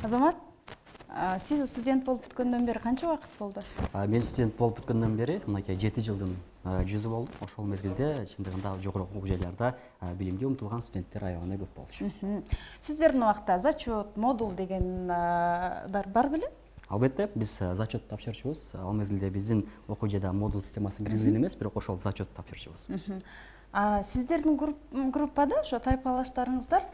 Азамат, сиз студент болуп бүткөндөн бери канча убакыт болду? Мен студент болуп бүткөндөн бери мынакей 7 жылдын жүзү болду. Ошол мезгилде чындыгында жогору окуу жайларда билимге умтулган студенттер аябагандай көп болчу. Сиздердин убакта зачет, модул дегендар бар беле? Албетте, биз зачет тапшырчубуз. Ал мезгилде биздин окуу жайда модул системасы киргизилген эмес, бирок ошол зачет тапшырчубуз. Сиздердин группада ошо тайпалаштарыңыздар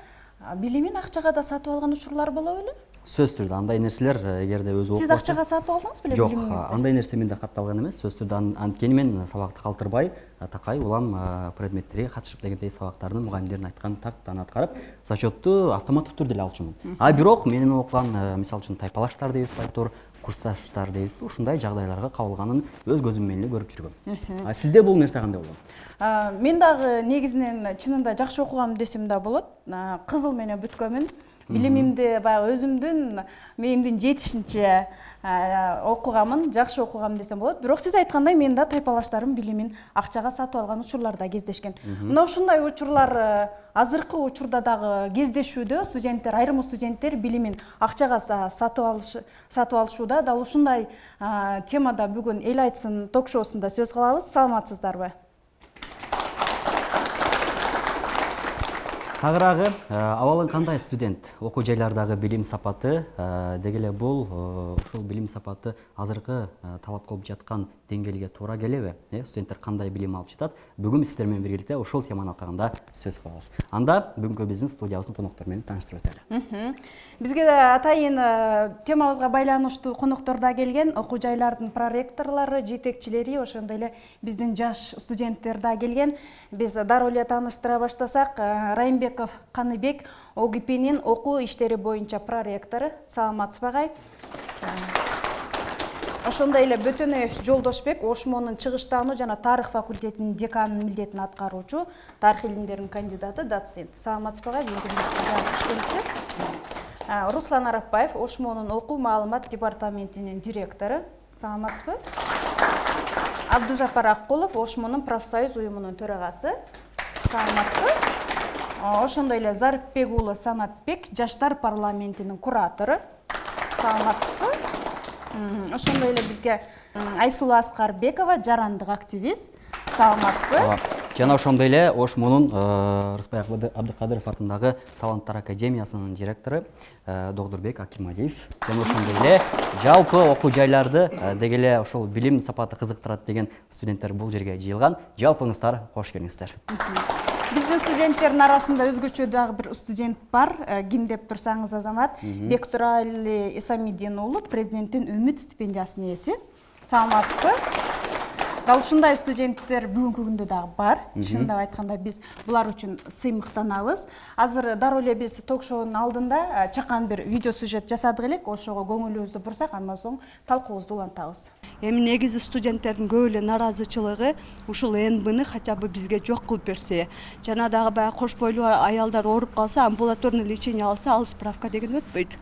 билимин акчага да сатып алган учурлар боло беле? Сөзсүз түрдө андай нерселер эгерде өзү Сиз акчага сатып алдыңыз беле билимиңизди? Жок, андай нерсе менде катталган эмес. Сөзсүз түрдө анткени мен сабакты калтырбай, такай улам предметтерге катышып дегендей сабактардын мугалимдердин айткан тактиканы аткарып, зачетту автоматтык түрдө эле алчумун. Бирок менин окуган, мисалы үчүн тайпалаштар дейбиз, байтур курсташтар дейбизби, ушундай жагдайларга кабылганын өз көзүм менен эле көрүп жүргөм. Сизде бул нерсе кандай болгон? Мен дагы негизинен чынында жакшы окугам десем да болот. Кызыл менен бүткөнмүн. Билимимди баягы өзүмдүн мээнимдин жетишинче окугамын, жакшы окугам десем болот. Бирок сиз айткандай мен да тайпалаштарым билимин акчага сатып алган учурларда кездешкен. Мына ушундай учурлар азыркы учурда дагы кездешүүдө, студенттер, айрым студенттер билимин акчага сатып алышууда. Дал ушундай темада бүгүн Эл айтсын ток-шоусунда сөз кылабыз. Саламатсыздарбы? Тагыраагы, абалы кандай студент? Окуу жайлардагы билим сапаты деги эле бул ушул билим сапаты азыркы талап кылып жаткан деңгээлге туура келеби? Студенттер кандай билим алып жатат? Бүгүн сиздер менен биргеликте ушул теманы алкагында сөз кылабыз. Анда бүгүнкү биздин студиябыздын коноктор менен тааныштырып өтөлү. Бизге атайын темабызга байланыштуу коноктор да келген, окуу жайлардын проректорлору, жетекчилери, ошондой эле биздин жаш студенттер да келген. Биз дароо эле тааныштыра баштасак, Райымбеков Каныбек ОГПнин окуу иштери боюнча проректору. Саламатсызбы агай? Ошондой эле Бөтөнөев Жолдошбек Ошмонун чыгыштануу жана тарых факультетинин деканынын милдетин аткаруучу, тарых илимдеринин кандидаты, доцент. Саламатсызбы агай? Кош келипсиз. Руслан Арапбаев Ошмонун окуу маалымат департаментинин директору. Саламатсызбы? Абдыжапар Аккулов Ошмонун профсоюз уюмунун төрагасы. Саламатсызбы? Ошондой эле Зарипбек уулу Санатбек жаштар парламентинин куратору. Саламатсызбы? Ошондой эле бизге Айсулуу Аскарбекова жарандык активист. Саламатсызбы? Жана ошондой эле Ошмонун Рыспай Абдыкадыров атындагы Таланттар академиясынын директору Догдурбек Акималиев. Жана ошондой эле жалпы окуу жайларды деги эле ошол билим сапаты кызыктырат деген студенттер бул жерге жыйылган. Жалпыңыздар кош келиңиздер. Биздин студенттердин арасында өзгөчө дагы бир студент бар. Ким деп турсаңыз, Азамат? Бектурали Исамиддин уулу президенттин Үмүт стипендиясынын ээси. Саламатсызбы? Дал ушундай студенттер бүгүнкү күндө дагы бар. Чындап айтканда биз булар үчүн сыймыктанабыз. Азыр дароо эле биз ток-шоунун алдында чакан бир видео сюжет жасадык элек. Ошого көңүлүбүздү бурсак, андан соң талкуубузду улантабыз. Эми негизи студенттердин көп эле наразычылыгы ушул НБны хотя бы бизге жок кылып берсе, жана дагы баягы кош бойлуу аялдар ооруп калса, амбулаторный лечение алса, ал справка деген өтпөйт.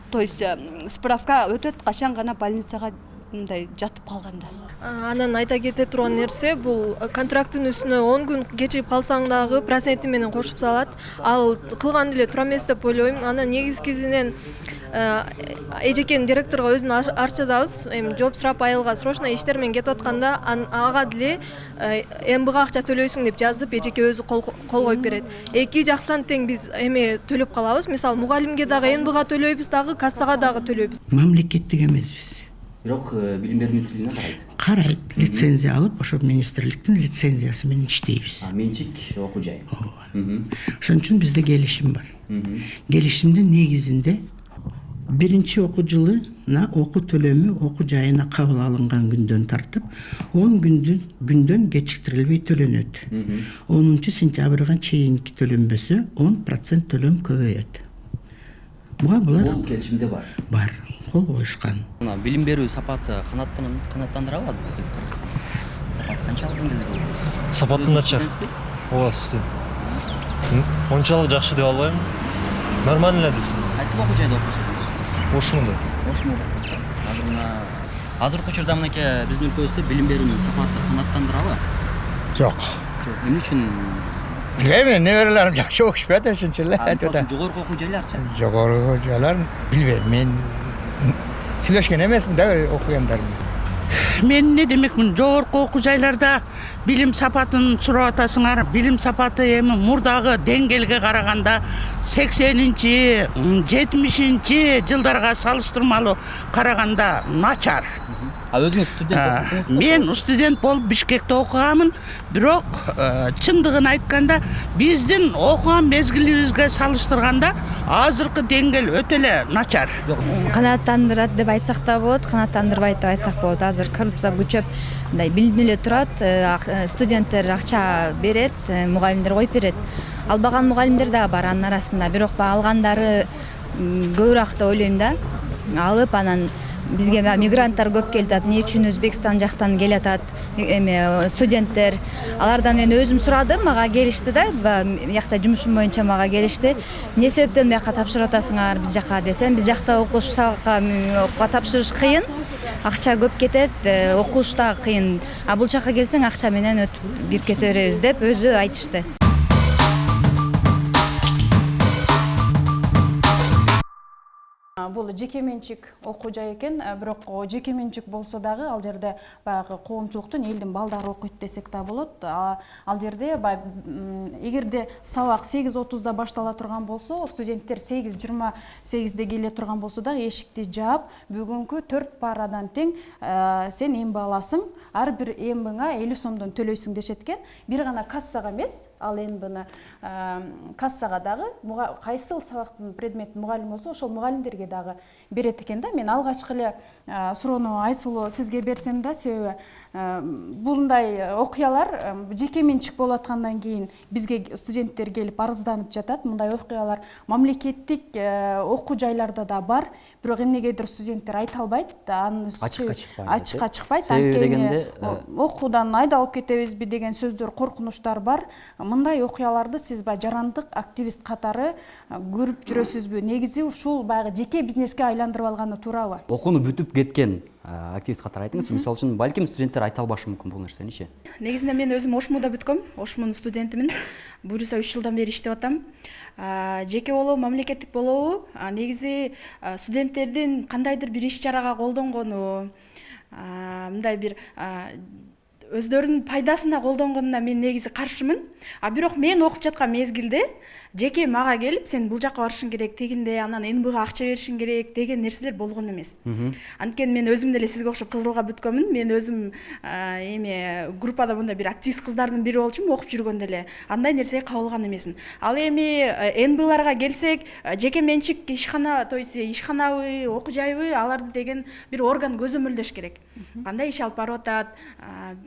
То есть справка өтөт качан гана больницага мындай жатып калганда. Анан айта кете турган нерсе, бул контракттын үстүнө 10 күн кечирип калсаң дагы проценти менен кошуп салат. Ал кылган деле тура эмес деп ойлойм. Анан негизгисинен эжекенин директорго өзүнүн арыз жазабыз. Эми жооп сурап айылга срочно иштер менен кетип атканда ага деле МБга акча төлөйсүң деп жазып, эжеке өзү кол коюп берет. Эки жактан тең биз эми төлөп калабыз. Мисалы мугалимге дагы МБга төлөйбүз, дагы кассага дагы төлөйбүз. Мамлекеттик эмеспиз. Бирок билим берүү министрлигине карайт. Лицензия алып, ошол министрликтин лицензиясы менен иштейбиз. Менчик окуу жай. Ошон үчүн бизде келишим бар. Келишимдин негизинде биринчи окуу жылына окуу төлөмү окуу жайына кабыл алынган күндөн тартып 10 күндөн кечиктирилбей төлөнөт. 10-сентябрга чейинки төлөнбөсө 10% төлөм көбөйөт. Бул келишимде бар. Бар. Кол коюшкан. Билим берүү сапаты канааттандырабы азыр биз Кыргызстанда? Сапаты канчалык деңгээлде болобуз? Сапаты начар. Ооба, студент. Ончалык жакшы деп албайм. Нормально эле десем. Кайсы окуу жайда окуйсуз? Ошмонда. Ошмонда. Азыркы учурда мынакей биздин өлкөбүздө билим берүүнүн сапаты канааттандырабы? Жок. Эмне үчүн Bileyim, nеберелерим жакшы окушпайт ошончо эле. жогорку окуу жайларчы Жогорку жайлар билбейм, мен сүйлөшкөн эмесмин да окугандарым. Мен не демекмин, жогорку окуу жайларда билим сапатын сурап атасыңар. Билим сапаты эми мурдагы деңгээлге караганда 80-нчи, 70-нчи жылдарга салыштырмалуу караганда начар. өзүңүз студент Мен студент болуп Бишкекте окуганмын, бирок чындыгын айтканда биздин окуган мезгилибизге салыштырганда азыркы деңгээл өтө эле начар. Канааттандырат деп айтсак да болот, канааттандырбайт деп айтсак болот. Азыр коррупция күчөп, мындай билинип эле турат, студенттер акча берет, мугалимдер коюп берет. Албаган мугалимдер дагы бар анын арасында, бирок алгандары көбүрөөк деп ойлойм да. Алып анан бизге мигранттар көп келип атат. Эмне үчүн Өзбекстан жактан келип атат студенттер? Алардан мен өзүм сурадым, мага келишти да, биякта жумушум боюнча мага келишти. Эмне себептен бияка тапшырып атасыңар биз жака десем, биз жакта окуш окууга тапшырыш кыйын, акча көп кетет, окуш да кыйын. А бул жака келсең акча менен өтүп кирип кете беребиз деп өзү айтышты. Бул жеке менчик окуу жай экен, бирок жеке менчик болсо дагы ал жерде баягы коомчулуктун, элдин балдары окуйт десек да болот. Ал жерде эгерде сабак 8:30да баштала турган болсо, студенттер 8:28де келе турган болсо дагы эшикти жаап, бүгүнкү 4 парадан тең сен эмби аласың, ар бир эмбиңа 50 сомдон төлөйсүң дешет экен. Бир гана кассага эмес, ал эмбини кассага дагы кайсыл сабактын предметин мугалим болсо, ошол мугалимдерге дагы берет экен да. Мен алгачкы эле суроону Айсулуу сизге берсем да, себеби bunday окуялар жеке менчик болуп аткандан кийин бизге студенттер келип арызданып жатат. Мындай окуялар мамлекеттик окуу жайларда да бар, бирок эмнегедир студенттер айта албайт, анын ачыкка чыкпайт. Анткени окуудан айдалып кетебизби деген сөздөр, коркунучтар бар. Мындай окуяларды сиз жарандык активист катары көрүп жүрөсүзбү? Негизи ушул баягы жеке бизнеске айландырып алганы туурабы? окууну бүтүп кеткен активист катары айтыңыз. Мисалы үчүн балким студенттер айта албашы мүмкүн бул нерсеничи. Негизинде мен өзүм Ошмуда бүткөм, Ошмунун студентимин. Буюрса 3 жылдан бери иштеп атам. Жеке болобу, мамлекеттик болобу, негизи студенттердин кандайдыр бир иш-чарага колдонгону, мындай бир өздөрүнүн пайдасына колдонгонуна мен негизи каршымын. Бирок мен окуп жаткан мезгилде жеке мага келип, сен бул жакка барышың керек, тегинде анан НБга акча беришиң керек деген нерселер болгон эмес. Анткени мен өзүм деле сизге окшоп Кызылга бүткөмүн. Мен өзүм группада мындай бир активист кыздардын бири болчумун, окуп жүргөндө эле андай нерсеге кабылган эмесмин. Ал эми НБларга келсек, жеке менчик ишкана, то есть ишканабы, окуу жайбы, аларды деген бир орган көзөмөлдөш керек. Кандай иш алып барып атат,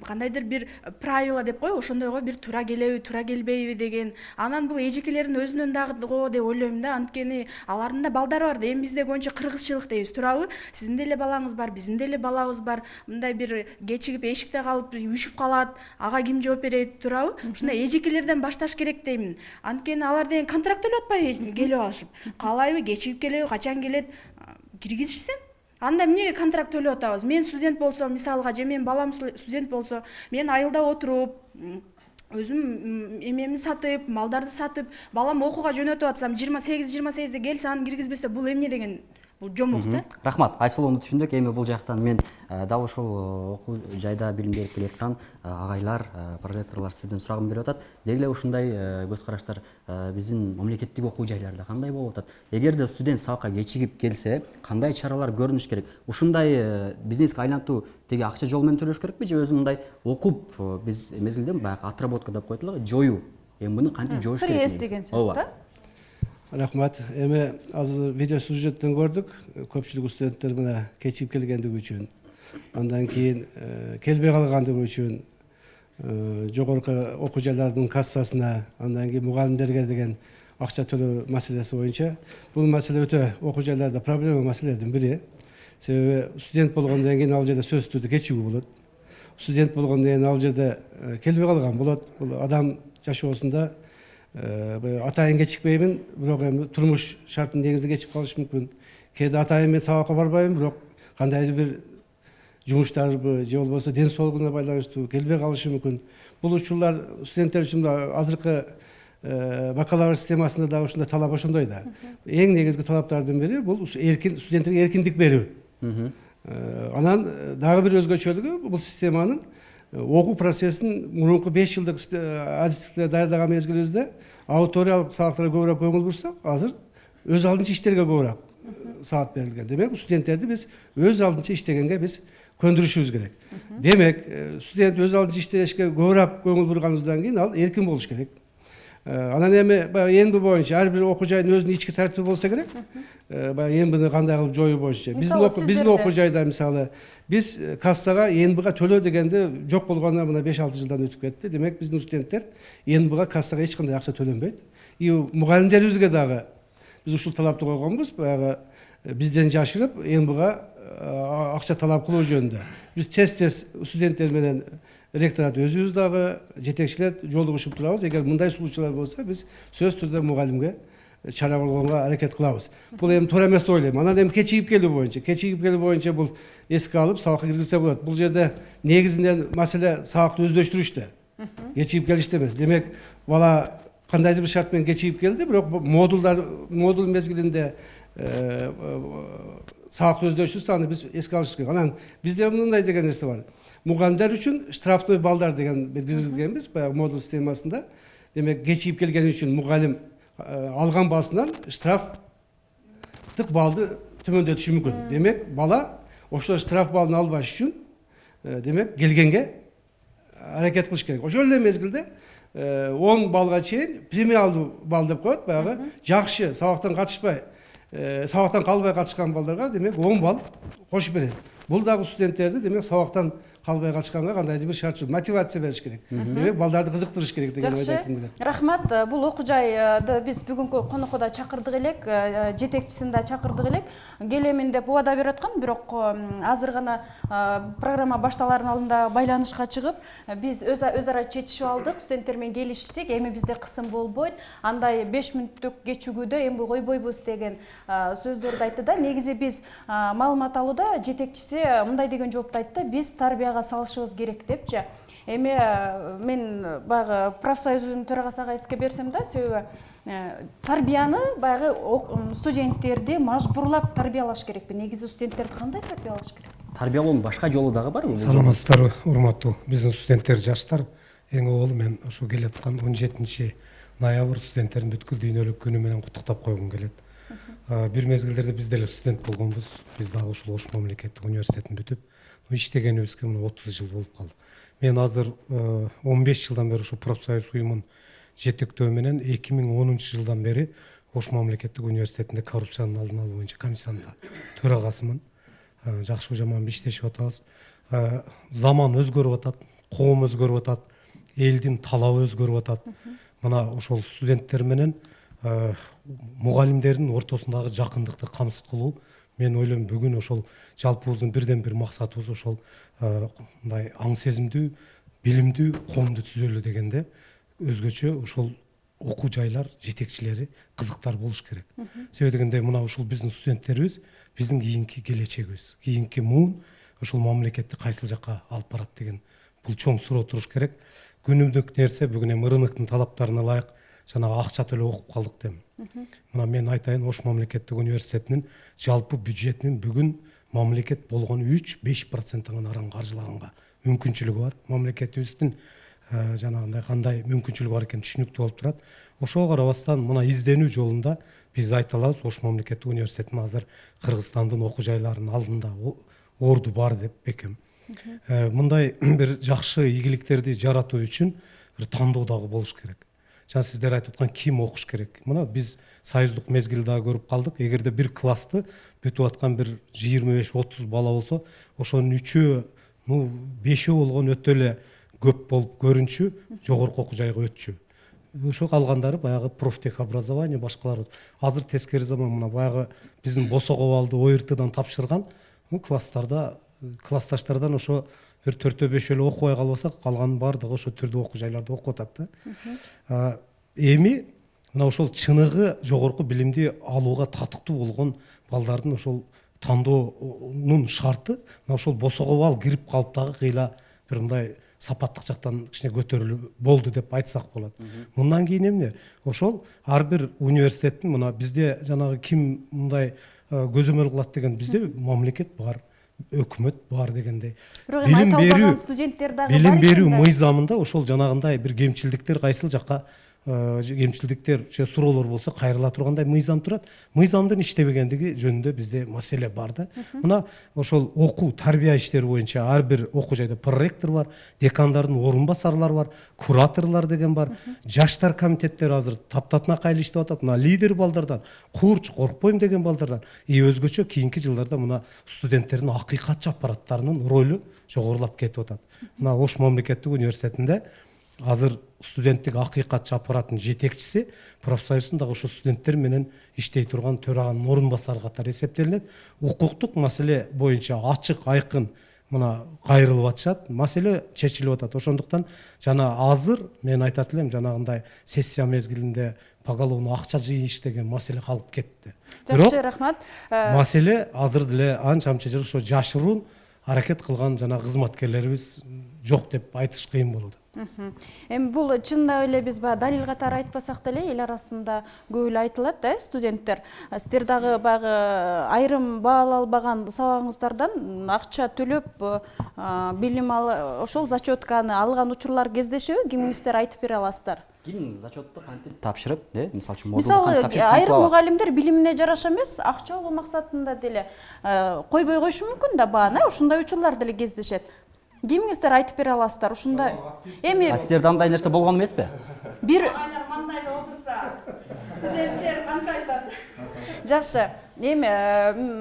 кандайдыр бир правила деп кой, ошондойго бир туура келеби, туура келбейби деген. Анан бул эжекелердин өзүнөн дагы го деп ойлойм да, анткени алардын да балдары бар. Эми бизде көбүнчө кыргызчылык дейбиз, туурабы? Сиздин деле балаңыз бар, биздин деле балабыз бар. Мындай бир кечигип эшикте калып үшүп калат, ага ким жооп берет, туурабы? Ушундай эжекелерден башташ керек деймин. Анткени алар деген контракт төлөп атпайбы келип алышып? Каалайбы, кечигип келеби, качан келет, киргизишсин. Анда эмнеге контракт төлөп атабыз? Мен студент болсом, мисалга, же менин балам студент болсо, мен айылда отуруп, өзүм эмемди сатып, малдарды сатып, балам окууга жөнөтүп атсам, 28-28де келсе, аны киргизбесе, бул эмне деген? Бул жомок да. Рахмат. Айсулууну түшүндүк. Эми бул жактан мен дал ушул окуу жайда билим берип келаткан агайлар, проректорлор сизден сурагым берип атат. Деги эле ушундай көз караштар биздин мамлекеттик окуу жайларда кандай болуп атат? Эгерде студент сабакка кечигип келсе, кандай чаралар көрүнүш керек? Ушундай бизнеске айлантуу теги акча жол менен төлөш керекпи же өзү мындай окуп биз мезгилде баягы отработка деп коет эле, жоюу, эмнени кантип жоош керек? Срез деген сөз да. Рахмат. Эми азыр видео сюжеттен көрдүк. Көпчүлүк студенттер мына кечигип келгендиги үчүн, андан кийин келбей калгандыгы үчүн жогорку окуу жайлардын кассасына, андан кийин мугалимдерге деген акча төлөө маселеси боюнча бул маселе өтө окуу жайларда проблема маселелердин бири. Себеби студент болгондон кийин ал жерде сөзсүз түрдө кечигүү болот. Студент болгондон кийин ал жерде келбей калган болот. Бул адам жашоосунда атайын кечикпеймин, бирок эми турмуш шарттын негизинде кечип калышы мүмкүн. Кээде атайын мен сабакка барбайм, бирок кандайдыр бир жумуштарбы же болбосо ден соолугуна байланыштуу келбей калышы мүмкүн. Бул учурлар студенттер үчүн азыркы бакалавр системасында дагы ушундай талап ошондой да. Эң негизги талаптардын бири бул студенттерге эркиндик берүү. Анан дагы бир өзгөчөлүгү бул системанын окуу процессин мурунку 5 жылдык адистикте даярдаган мезгилибизде аудиториялык сабактарга көбүрөөк көңүл бурсак, азыр өз алдынча иштерге көбүрөөк саат берилген. Демек, студенттерди биз өз алдынча иштегенге биз көндүрүшүбүз керек. Демек, студент өз алдынча иштешке көбүрөөк көңүл бурганыбыздан кийин ал эркин болуш керек. Анан эми баягы ЭНБ боюнча ар бир окуу жайдын өзүнүн ички тартиби болсо керек. Баягы ЭНБны кандай кылып жоюу боюнча. Биздин окуу жайда мисалы биз кассага ЭНБга төлөө дегенди жок болгонуна мына 5-6 жылдан өтүп кетти. Демек, биздин студенттер ЭНБга кассага эч кандай акча төлөнбөйт. Мугалимдерибизге дагы биз ушул талапты койгонбуз. Баягы бизден жашырып ЭНБга акча талап кылуу жөнүндө. Биз тез студенттер менен ректорат өзүбүз дагы жетекчилер жолугушуп турабыз. Эгер мындай сулуучулар болсо, биз сөзсүз түрдө мугалимге чара колгонго аракет кылабыз. Бул эми туура эмес деп ойлойм. Анан эми кечигип келүү боюнча бул эске алып сабакка киргизсе болот. Бул жерде негизинен маселе сабакты өздөштүрүштө. Кечигип келиште эмес. Демек, бала кандайдыр бир шарт менен кечигип келди, бирок модул мезгилинде сабакты өздөштүрсө, аны биз эске алышыбыз керек. Анан бизде мындай деген нерсе бар. Мугалимдер үчүн штрафной балдар деген бир киргизилгенбиз баягы модул системасында. Демек, кечигип келгени үчүн мугалим алган баасынан штрафтык балды төмөндөтүшү мүмкүн. Демек, бала ошол штраф балын албаш үчүн демек келгенге аракет кылыш керек. Ошол эле мезгилде 10 балга чейин премиалдуу бал деп коет, баягы жакшы сабактан катышпай, сабактан калбай катышкан балдарга демек 10 бал кошуп берет. Бул дагы студенттерди демек сабактан калбай катышканга кандайдыр бир шарт мотивация бериш керек. Демек, балдарды кызыктырыш керек деген ойду айткым келет. Рахмат. Бул окуу жайды биз бүгүнкү конокко да чакырдык элек, жетекчисин да чакырдык элек. Келемин деп убада берип аткан, бирок азыр гана программа башталаардын алдында байланышка чыгып, биз өз ара чечишип алдык, студенттер менен келиштик. Эми бизде кысым болбойт. Андай 5 мүнөттүк кечигүүдө эми койбойбуз деген сөздөрдү айтты да. Негизи биз маалымат алууда жетекчиси мындай деген жоопту айтты. Биз тарбияга салышыбыз керек депчи. Эми мен баягы профсоюздун төрагасы эске берсем да, себеби тарбияны баягы студенттерди мажбурлап тарбиялаш керекпи? Негизи студенттерди кандай тарбиялаш керек? Тарбиялоонун башка жолу дагы барбы? Саламатсыздарбы, урматтуу биздин студенттер, жаштар. Эң оболу мен ушу келаткан 17 ноябрь студенттердин бүткүл дүйнөлүк күнү менен куттуктап койгум келет. Бир мезгилдерде биз деле студент болгонбуз. Биз дагы ушул Ош мамлекеттик университетин бүтүп, иштегенибизге 30 жыл болуп калды. Мен азыр 15 жылдан бери ушу профсоюз уюмун жетектөө менен 2010 жылдан бери Ош мамлекеттик университетинде коррупциянын алдын алуу боюнча комиссиянда төрагасымын. Жакшы жаман иштешип атабыз. Заман өзгөрүп атат, коом өзгөрүп атат, элдин талабы өзгөрүп атат. Мына ошол студенттер менен мугалимдердин ортосундагы жакындыкты камсыз кылуу, мен ойлойм бүгүн ошол жалпыбыздын бирден бир максатыбыз ошол мындай аң сезимдүү, билимдүү коомду түзөлү дегенде өзгөчө ошол окуу жайлар жетекчилери кызыктар болуш керек. Себеби дегенде мына ушул биздин студенттерибиз биздин кийинки келечегибиз, кийинки муун ошол мамлекетти кайсыл жакка алып барат деген бул чоң суроо туруш керек. Күнүмдүк нерсе бүгүн эми рыноктун талаптарына ылайык жанагы акча төлөп окуп калдык дейм. Мына мен айтайын, Ош мамлекеттик университетинин жалпы бюджетинин бүгүн мамлекет болгону 3-5% гана аран каржылаганга мүмкүнчүлүгү бар. Мамлекетибиздин жанагындай кандай мүмкүнчүлүгү бар экени түшүнүктүү болуп турат. Ошого карабастан мына изденүү жолунда биз айта алабыз, Ош мамлекеттик университетинин азыр Кыргызстандын окуу жайларынын алдында орду бар деп бекем. Мындай бир жакшы ийгиликтерди жаратуу үчүн бир тандоо дагы болуш керек. Жана сиздер айтып аткан ким окуш керек? Мына биз союздук мезгилде дагы көрүп калдык. Эгерде бир классты бүтүп аткан бир 25-30 бала болсо, ошонун 3-өө, 5-өө болгон өтө эле көп болуп көрүнчү, жогорку окуу жайга өтчү. Ошо калгандары баягы профтехобразование башкалар. Азыр тескери заман, мына баягы биздин Босоговалды ОРТдан тапшырган классташтардан ошо бир 4-5 эле окубай калбаса, калганын баардыгы ошо түрдүү окуу жайларда окуп атат да. Эми мына ошол чыныгы жогорку билимди алууга татыктуу болгон балдардын ошол тандоонун шарты мына ошол Босоговал кирип калып дагы кыйла бир мындай сапаттык жактан кичине көтөрүлүп болду деп айтсак болот. Мындан кийин эмне? Ошол ар бир университеттин мына бизде жанагы ким мындай көзөмөл кылат деген бизде мамлекет бар, өкмөт бар дегендей. Билим берүү мыйзамында ошол жанагындай бир кемчилдиктер кайсыл жакка кемчилдиктер же суроолор болсо кайрыла тургандай мыйзам турат. Мыйзамдын иштебегендиги жөнүндө бизде маселе бар да. Мына ошол окуу тарбия иштери боюнча ар бир окуу жайда проректор бар, декандардын орун басарлары бар, кураторлор деген бар. Жаштар комитеттери азыр таптатынакай иштеп атат. Мына лидер балдардан, курч, коркпойм деген балдардан өзгөчө кийинки жылдарда мына студенттердин акыйкатчы аппараттарынын ролу жогорулап кетип атат. Мына Ош мамлекеттик университетинде азыр студенттик акыйкатчы аппараттын жетекчиси профсоюздагы ошо студенттер менен иштей турган төраганын орун басары катары эсептелинет. Укуктук маселе боюнча ачык, айкын мына кайрылып атышат, маселе чечилип атат. Ошондуктан жана азыр мен айтат элем жанагындай сессия мезгилинде поголовно акча жыйыш деген маселе калып кетти. Жакшы, рахмат. Маселе азыр деле анча-мынча жыл ошо жашыруун аракет кылган жана кызматкерлерибиз жок деп айтыш кыйын болот. Эми бул чындап эле биз баягы далил катары айтпасак деле эл арасында көп эле айтылат да, студенттер. Сиздер дагы баягы айрым баал албаган сабагыңыздардан акча төлөп билим ошол зачетканы алган учурлар кездешеби? Кимиңиздер айтып бере аласыздар? Ким зачетты кантип тапшырып, мисалы үчүн мисалы айрым мугалимдер билимине жараша эмес, акча алуу максатында деле койбой коюшу мүмкүн да бааны, ушундай учурлар деле кездешет. Кимиңиздер айтып бере аласыздар ушундай? Эми сиздерде андай нерсе болгон эмеспи? Бир мандайда отурса, студенттер кантип айтат? Жакшы. Эми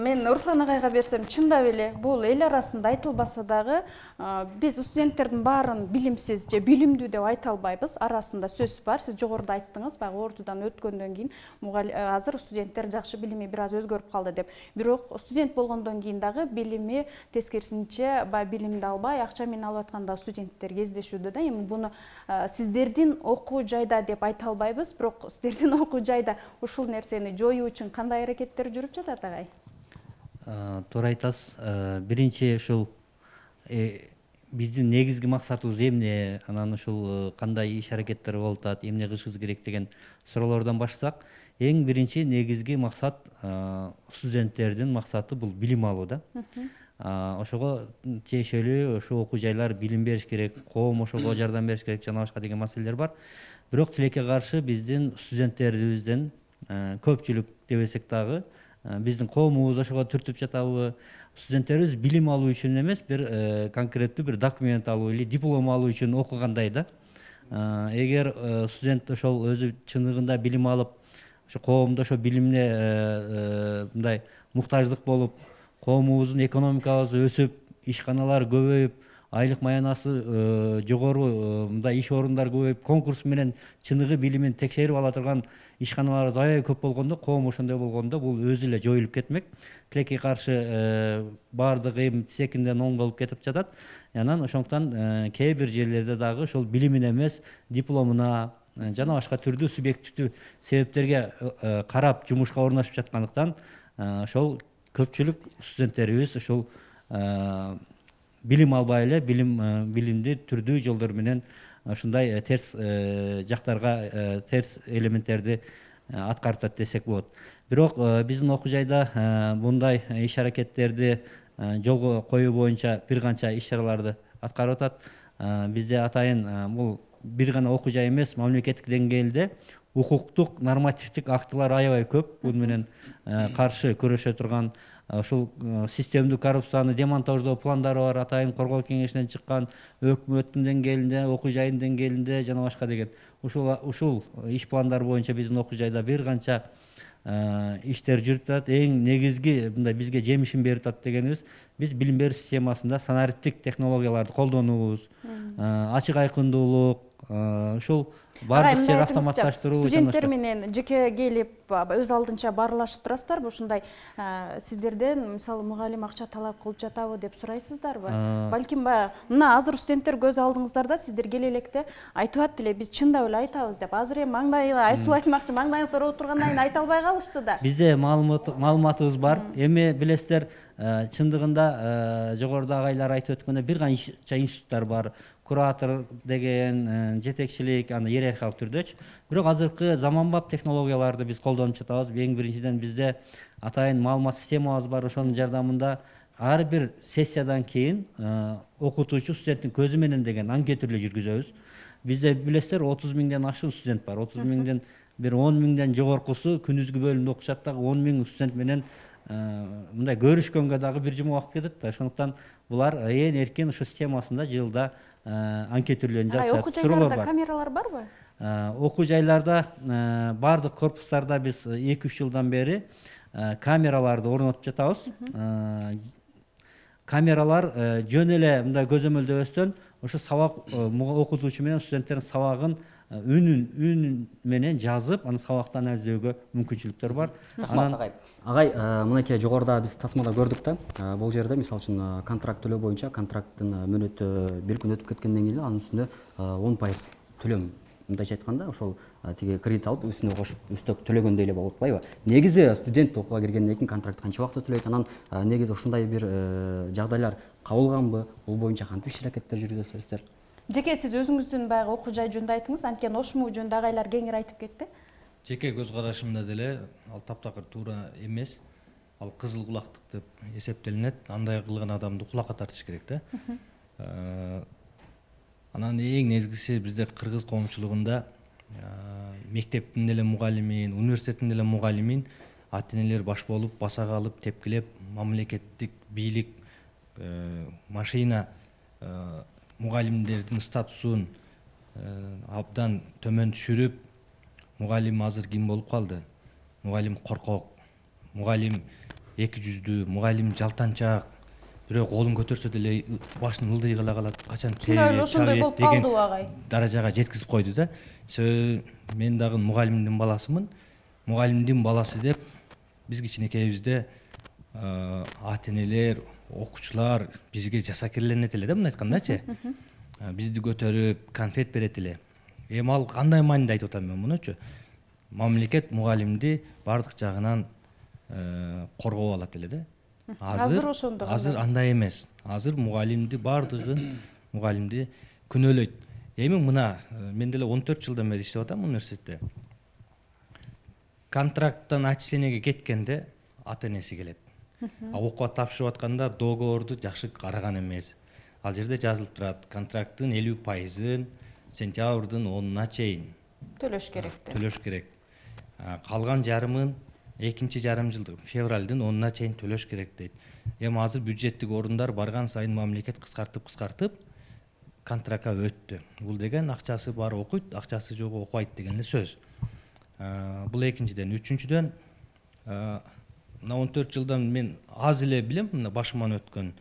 мен Руслан агайга берсем, чындап эле бул эл арасында айтылбаса дагы биз студенттердин баарын билимсиз же билимдүү деп айта албайбыз. Арасында сөз бар. Сиз жогоруда айттыңыз, баягы ордудан өткөндөн кийин азыр студенттер жакшы билими бир аз өзгөрүп калды деп. Бирок студент болгондон кийин дагы билими тескерисинче баягы билимди албай, акча менен алып аткан студенттер кездешүүдө да. Эми буну сиздердин окуу жайда деп айта албайбыз, бирок сиздердин окуу жайда ушул нерсени жоюу үчүн кандай аракеттер жүрүп жатат агай? Туура айтасыз. Биринчи ушул биздин негизги максатыбыз эмне, анан ушул кандай иш аракеттер болуп атат, эмне кылышыбыз керек деген суроолордон баштасак, эң биринчи негизги максат студенттердин максаты бул билим алуу да. Ошого тиешелүү ошо окуу жайлар билим бериш керек, коом ошого жардам бериш керек жана башка деген маселелер бар. Бирок тилекке каршы биздин студенттерибиздин көпчүлүк дебесек дагы биздин коомубуз ошого түртүп жатабы, студенттерибиз билим алуу үчүн эмес, бир конкреттүү бир документ алуу или диплом алуу үчүн окугандай да. Эгер студент ошол өзү чындыгында билим алып, ошо коомдо ошо билимине мындай муктаждык болуп, коомубуздун экономикабызы өсүп, ишканалар көбөйүп, айлык маянасы жогору мындай иш орундары көбөйүп, конкурс менен чыныгы билимин текшерип ала турган ишканалар аябай көп болгондо, коом ошондой болгондо бул өзү эле жоюлуп кетмек. Тилекке каршы баардыгы эми секинден оңдолуп кетип жатат. Анан ошондуктан кээ бир жерлерде дагы ошол билимине эмес, дипломуна жана башка түрдүү субъективдүү себептерге карап жумушка орунашып жаткандыктан ошол көпчүлүк студенттерибиз ошол билим албай эле билимди түрдүү жолдор менен ушундай терс жактарга терс элементтерди аткарып атат десек болот. Бирок биздин окуу жайда мындай иш аракеттерди жолго коюу боюнча бир канча иш чараларды аткарып атат. Бизде атайын бул бир гана окуу жай эмес, мамлекеттик деңгээлде укуктук нормативдик актылар аябай көп. Бунун менен каршы күрөшө турган ушул системдик коррупцияны демонтаждоо пландары бар, атайын коргоо кеңешинен чыккан, өкмөттүн деңгээлинде, окуу жайынын деңгээлинде жана башка деген ушул иш пландары боюнча биздин окуу жайда бир канча иштер жүрүп атат. Эң негизги мындай бизге жемишин берип атат дегенибиз, биз билим берүү системасында санариптик технологияларды колдонуубуз, ачык айкындуулук, ушул баардык жер автоматташтыруу. Студенттер менен жеке келип өз алдынча баарлашып турасыздарбы? Ушундай сиздерден мисалы мугалим акча талап кылып жатабы деп сурайсыздарбы? Балким мына азыр студенттер көз алдыңыздарда, сиздер келе электе айтып атты эле, биз чындап эле айтабыз деп. Азыр эми маңдайга Айсул айтмакчы, маңдайыңыздар отургандан кийин айта албай калышты да. Бизде маалыматыбыз бар. Эми билесиздер, чындыгында жогоруда агайлар айтып өткөндөй бир канча институттар бар, куратор деген жетекчилик аны иерархиялык түрдөчү. Бирок азыркы заманбап технологияларды биз колдонуп жатабыз. Эң биринчиден бизде атайын маалымат системабыз бар. Ошонун жардамында ар бир сессиядан кийин окутуучу студенттин көзү менен деген анкетирлөө жүргүзөбүз. Бизде билесиздер 30 миңден ашуун студент бар. 30 миңден бир 10 миңден жогоркусу күнүзгү бөлүмдө окушат дагы 10 миң студент менен мындай көрүшкөнгө дагы бир жума убакыт кетет да. Ошондуктан булар ээн эркин ошо системасында жылда анкетирлөөнү жасашат. Окуу жайларда камералар барбы? Окуу жайларда бардык корпустарда биз 2-3 жылдан бери камераларды орнотуп жатабыз. Камералар жөн эле мындай көзөмөлдөбөстөн ошо сабак окутуучу менен студенттердин сабагын үнүн менен жазып, аны сабакта анализдөөгө мүмкүнчүлүктөр бар. Агай, мынакей жогоруда биз тасмада көрдүк да, бул жерде мисалы үчүн контракт төлөө боюнча контракттын мөөнөтү бир күн өтүп кеткенден кийин анын үстүндө 10% төлөм. Мындайча айтканда, ошол тиги кредит алып, үстүнө кошуп, үстөк төлөгөндөй эле болуп атпайбы? Негизи студент окууга киргенден кийин контракт канча убакытта төлөйт? Анан негизи ушундай бир жагдайлар кабылганбы? Бул боюнча кантип иш-аракеттер жүргүзөсүздөр? Жеке сиз өзүңүздүн баягы окуу жай жөнүндө айттыңыз, анткени ошму жөнүндө агайлар кеңири айтып кетти. Жеке көз карашымда деле ал таптакыр туура эмес. Ал кызыл кулактык деп эсептелинет. Андай кылган адамды кулакка тартыш керек да. Анан эң негизгиси бизде кыргыз коомчулугунда мектептин деле мугалимин, университеттин деле мугалимин ата-энелер баш болуп, басага алып, тепкилеп, мамлекеттик бийлик машина мугалимдердин статусун абдан төмөн түшүрүп, мугалим азыр ким болуп калды? Мугалим коркок, мугалим эки жүздүү, мугалим жалтанчаак, бирок колун көтөрсө деле башын ылдый кыла калат, качан чабет деген даражага жеткизип койду да. Мен дагы мугалимдин баласымын. Мугалимдин баласы деп биз кичинекейибизде ата-энелер, окуучулар бизге жасакерленет эле да, мындай айткандачы. Бизди көтөрүп, конфет берет эле. Эми ал кандай мааниде айтып атам мен мунучу? Мамлекет мугалимди бардык жагынан коргоп алат эле да. Азыр андай эмес. Азыр мугалимди бардыгын мугалимди күнөөлөйт. Эми мына мен деле 14 жылдан бери иштеп атам университетте. Контракттан отчислениеге кеткенде ата-энеси келет. Окууга тапшырып атканда договорду жакшы караган эмес. Ал жерде жазылып турат, контракттын 50%-ын сентябрдын 10-на чейин төлөш керек. Калган жарымын экинчи жарым жылдык февралдын 10-на чейин төлөш керек дейт. Эми азыр бюджеттик орундар барган сайын мамлекет кыскартып контрактка өттү. Бул деген акчасы бар окуйт, акчасы жок окубайт деген эле сөз. Бул экинчиден. Үчүнчүдөн, мына 14 жылдан мен аз эле билем, мына башыман өткөн.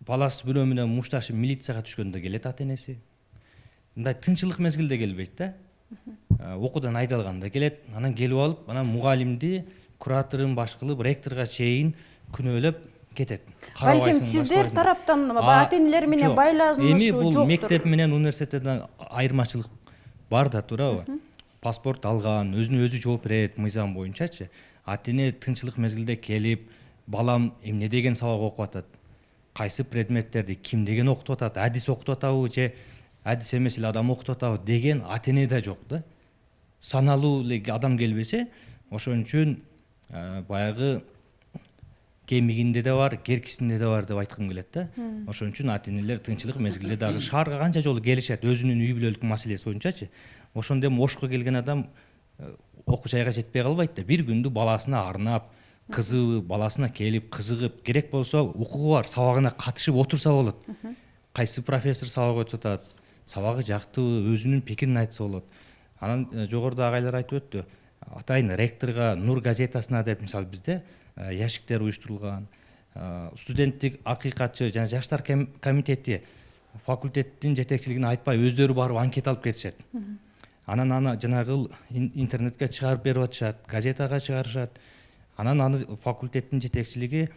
Баласы бирөө менен мушташып милицияга түшкөндө келет ата-энеси. Мындай тынчылык мезгилде келбейт да. Окуудан айдалганда келет, анан келип алып, анан мугалимди кураторун баш кылып, ректорго чейин күнөөлөп кетет. Балким сиздер тараптан ата-энелер менен байланышуу жоктур. Эми бул мектеп менен университеттен айырмачылык бар да, туурабы? Паспорт алган, өзүнө өзү жооп берет мыйзам боюнчачы. Ата-эне тынчылык мезгилде келип, балам эмне деген сабак окуп атат? Кайсы предметтерди ким деген окутуп атат? Адис окутуп атабы же адис эмес эле адам окутуп атабы деген ата-эне да жок да. Саналуу эле адам келбесе, ошон үчүн баягы кемигинде де бар, керкисинде де бар деп айткым келет да. Ошон үчүн ата-энелер тынчылык мезгилде дагы шаарга канча жолу келишет өзүнүн үй бүлөлүк маселеси боюнчачы. Ошондо эми ошко келген адам окуу жайга жетпей калбайт да. Бир күндү баласына арнап, кызы баласына келип, кызыгып, керек болсо укугу бар, сабагына катышып отурса болот. Кайсы профессор сабак өтүп атат, сабагы жактыбы, өзүнүн пикирин айтса болот. Анан жогоруда агайлар айтып өттү. Атайын ректорго Нур газетасына деп мисалы бизде яшиктер уюштурулган. Студенттик акыйкатчы жана жаштар комитети факультеттин жетекчилигине айтпай өздөрү барып анкета алып кетишет. Анан аны жанагы интернетке чыгарып берип атышат, газетага чыгарышат. Анан аны факультеттин жетекчилиги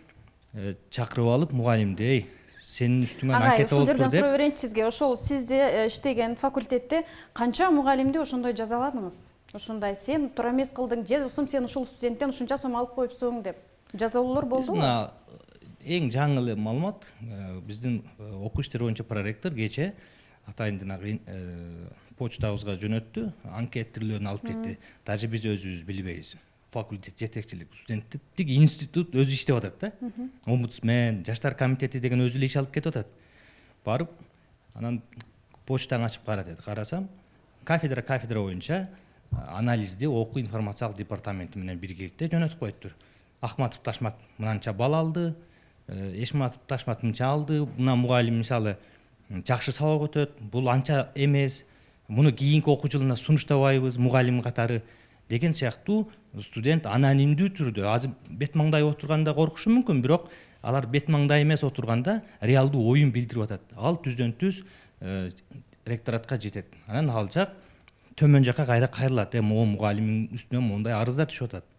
чакырып алып мугалимди, сенин үстүңөн анкета болуптур деп. Ушул жерден сурай берейинчи сизге. Ошол сизде иштеген факультетте канча мугалимди ошондой жазаладыңыз? Ушундай сен туура эмес кылдың же сен ушул студенттен ушунча сом алып коюпсуң деп. жазалуулар болду? Мына эң жаңы эле маалымат биздин окуу иштери боюнча проректор кече атайын жанагы почтабызга жөнөттү, анкеттирлөөрүн алып кетти. Даже биз өзүбүз билбейбиз. Факультет жетекчилик, студенттик институт өзү иштеп атат да. Омбудсмен, жаштар комитети деген өзү эле иш алып кетип атат. Барып, анан почтаны ачып кара деди. Карасам, кафедра боюнча анализди окуу информациялык департаменти менен биргеликте жөнөтүп коюптур. Ахматов Ташмат мынанча балл алды, Эшматов Ташмат мынча алды. Мына мугалим мисалы жакшы сабак өтөт, бул анча эмес. Муну кийинки окуу жылына сунуштабайбыз мугалим катары деген сыяктуу студент анонимдүү түрдө азыр бет маңдай отурганда коркушу мүмкүн, бирок алар бет маңдай эмес отурганда реалдуу оюн билдирип атат. Ал түздөн түз ректоратка жетет. Анан ал жак төмөн жака кайра кайрылат. Могу мугалимдин үстүнөн мондай арыздар түшүп атат.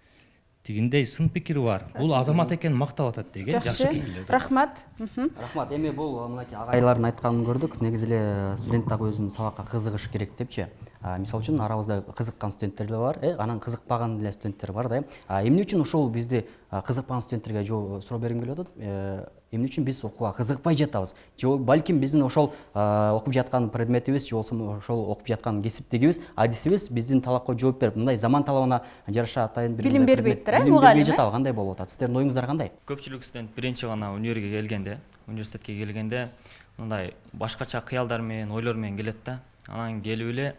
Тигиндей сын пикири бар. Бул азамат экенин мактап атат деген жакшы пикирлер. Рахмат. Рахмат. Эми бул мынакей агайлардын айтканын көрдүк. Негизи эле студент дагы өзүнүн сабакка кызыгыш керек депчи. Мисалы үчүн арабызда кызыккан студенттер да бар, анан кызыкпаган эле студенттер бар да. Эмне үчүн ушул бизди кызыкпаган студенттерге суроо бергим келип атат? Эмне үчүн биз окууга кызыкпай жатабыз? Же балким биздин ошол окуп жаткан предметибиз, же болбосо ошол окуп жаткан кесиптегибиз, адисибиз биздин талапка жооп берип, мындай заман талабына жараша атайын бир билим бербейт, мугалим жатабы, кандай болуп атат? Сиздердин оюңуздар кандай? Көпчүлүк студент биринчи гана университетке келгенде мындай башкача кыялдар менен, ойлор менен келет да. Анан келип эле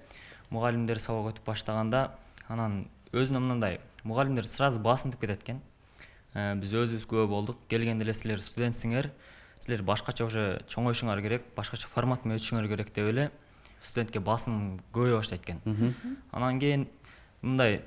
мугалимдер сабак өтүп баштаганда, анан өзүнө мындай мугалимдер сразу басынтып кетет экен. Биз өзүбүз күбө болдук. Келгенде эле силер студентсиңер, силер башкача уже чоңоюшуңар керек, башкача формат менен өтүшүңөр керек деп эле студентке басым көбөйө баштайт экен. Анан кийин мындай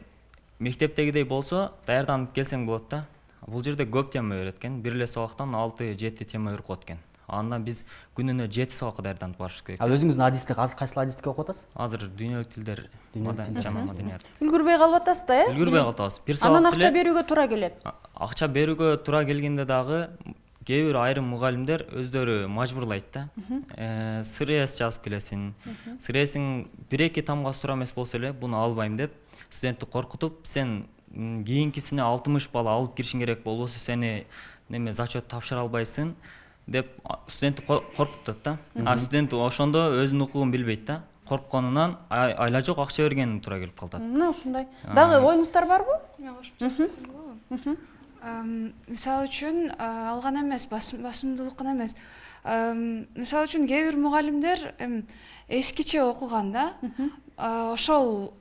мектептегидей болсо даярданып келсең болот да. Бул жерде көп тема берет экен. Бир эле сабактан 6-7 тема берип коет экен. Андан биз күнүнө 7 сабакка даярданып барышыбыз керек. Ал өзүңүздүн адистик кайсыл адистикке окуп атасыз? Азыр дүйнөлүк тилдер, жана маданият. Үлгүрбөй калып атасыз да, Үлгүрбөй калып атабыз. Бир сабак анан акча берүүгө туура келет. Акча берүүгө туура келгенде дагы кээ бир айрым мугалимдер өздөрү мажбурлайт да. СРС жазып келесиң. СРСиң 1-2 тамга туура эмес болсо эле буну албайм деп студентти коркутуп, сен кийинкисине 60 балл алып киришиң керек, болбосо сени зачет тапшыра албайсың деп студентти коркутат да. Студент ошондо өзүнүн укугун билбейт да. Коркконунан айла жок акча бергенин туура келип калат. Мына ушундай. Дагы оюңуздар барбы? Мен кошуп жатсам болобу? Мисалы үчүн алган эмес, басымдуулук гана эмес. Мисалы үчүн кээ бир мугалимдер эскиче окуган да. Ошол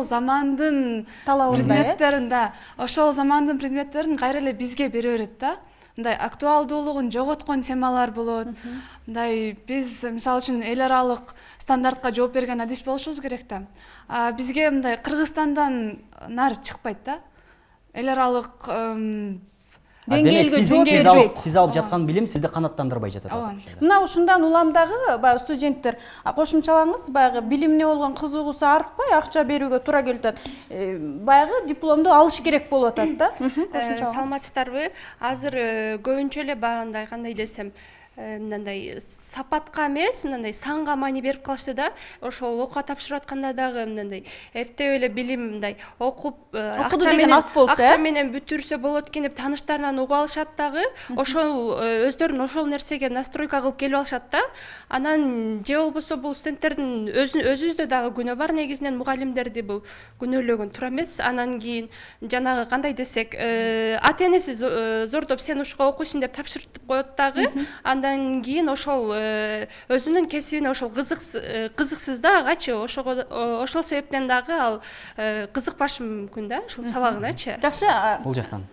замандын предметтерин да, ошол замандын предметтерин кайра эле бизге бере берет да. Мындай актуалдуулугун жоготкон темалар болот. Мындай биз мисалы үчүн эл аралык стандартка жооп берген адис болушубуз керек да. Бизге мындай Кыргызстандан нары чыкпайт да. Эл аралык деңгээлге жооп бербейт. Сиз алып жаткан билим сизди канааттандырбай жатат. Мына ушундан улам дагы баягы студенттер кошумчалаңыз, баягы билимине болгон кызыгуусу артпай, акча берүүгө туура келип атат. Баягы дипломду алыш керек болуп атат да. Саламатсыздарбы? Азыр көбүнчө эле баягындай кандай десем, мындай сапатка эмес, мындай санга маани берип калышты да. Ошол окууга тапшырып атканда дагы мындай эптеп эле билим мындай окуп акча менен бүтүрсө болот экен деп тааныштарынан угуп алышат дагы. Ошол өздөрүн ошол нерсеге настройка кылып келип алышат да. Анан же болбосо бул студенттердин өзүбүздө дагы күнөө бар, негизинен мугалимдерди бул күнөөлөгөн туура эмес. Анан кийин жанагы кандай десек, ата энеси зордоп сен ушуга окуйсуң деп тапшыртып коет дагы. Андан кийин ошол өзүнүн кесибине ошол кызыксыз да, агачы ошол себептен дагы ал кызыкпашы мүмкүн да, ошол сабагыначы. Жакшы. Бул жактан.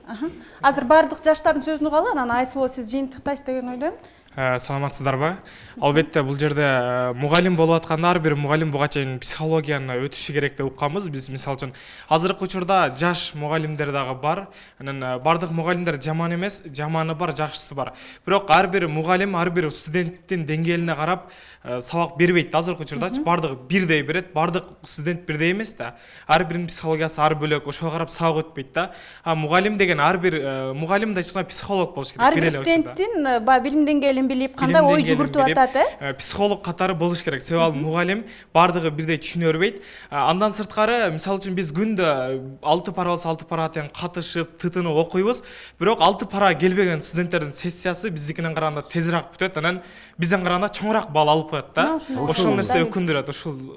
Азыр баардык жаштардын сөзүн угалы, анан Айсулу сиз жыйынтыктайсыз деген ойдойм. Саламатсыздарбы? Албетте бул жерде мугалим болуп атканда ар бир мугалим буга чейин психологияны өтүшү керек деп укканбыз. Биз мисалы үчүн азыркы учурда жаш мугалимдер дагы бар. Анан бардык мугалимдер жаман эмес, жаманы бар, жакшысы бар. Бирок ар бир мугалим ар бир студенттин деңгээлине карап сабак бербейт. Азыркы учурдачы бардыгы бирдей берет, бардык студент бирдей эмес да. Ар биринин психологиясы ар бөлөк, ошого карап сабак өтпөйт да. Мугалим деген ар бир мугалим да ички психолог болуш керек. Ар бир студенттин баягы билим деңгээли билим билип кандай ой жүгүртүп атат психолог катары болуш керек, себеби ал мугалим бардыгы бирдей түшүнө бербейт. Андан сырткары, мисалы үчүн биз күндө 6 пара болсо 6 пара тең катышып, тытынып окуйбуз, бирок 6 пара келбеген студенттердин сессиясы биздикинен караганда тезирээк бүтөт, анан бизден караганда чоңураак балл алып коет да. Ошол нерсе өкүндүрөт,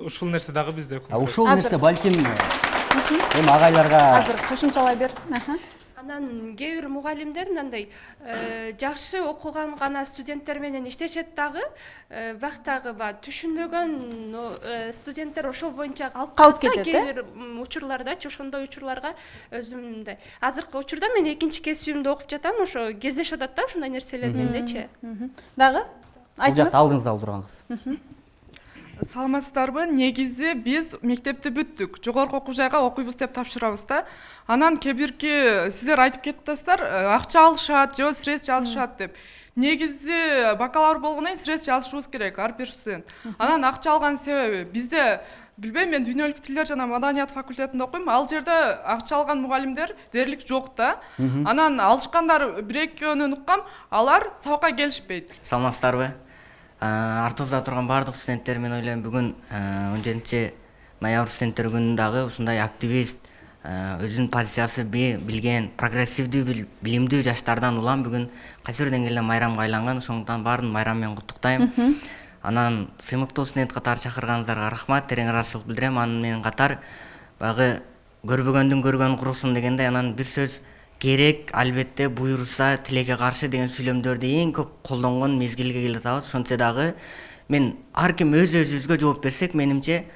ушул нерсе дагы бизде өкүндүрөт. Ушул нерсе балким эми агайларга азыр кошумчалай берсин. Анан кээ бир мугалимдер мындай жакшы окуган гана студенттер менен иштешет дагы, бактагы түшүнбөгөн студенттер ошол боюнча калып кетет. Кээ бир учурлардачы ошондой учурларга өзүм мындай азыркы учурда мен экинчи кесибимди окуп жатам, ошо кездешип атат да ушундай нерселер мендечи. Дагы бул жакта алдыңызда отурган кыз. Саламатсыздарбы? Негизи биз мектепти бүттүк, жогорку окуу жайга окуйбуз деп тапшырабыз да. Анан кебирки сиздер айтып кеттиңиздер, акча алышат, же средств жазышат деп. Негизи бакалавр болгондон кийин средств жазышыбыз керек ар бир студент. Анан акча алган себеби бизде билбейм, мен дүйнөлүк тилдер жана маданият факультетинде окуйм. Ал жерде акча алган мугалимдер дээрлик жок да. Анан алышкандар бир экөөнүн уккам, алар сабакка келишпейт. Саламатсыздарбы? Артыбызда турган бардык студенттер, мен ойлойм бүгүн 17 ноябрь студенттер күнүндө дагы ушундай активист, өзүнүн позициясы билген, прогрессивдүү, билимдүү жаштардан улам бүгүн кайсы бир деңгээлде майрамга айланган. Ошондуктан баарын майрам менен куттуктайм. Анан сыймыктуу студент катары чакырганыңыздарга рахмат, терең ыраазычылык билдирем. Анын менен катар баягы көрбөгөндүн көргөнү курусун дегендей, анан бир сөз керек, албетте буйруса тилекке каршы деген сүйлөмдөрдү эң көп колдонгон мезгилге келип атабыз. Ошентсе дагы мен ар ким өзүбүзгө жооп берсек, менимче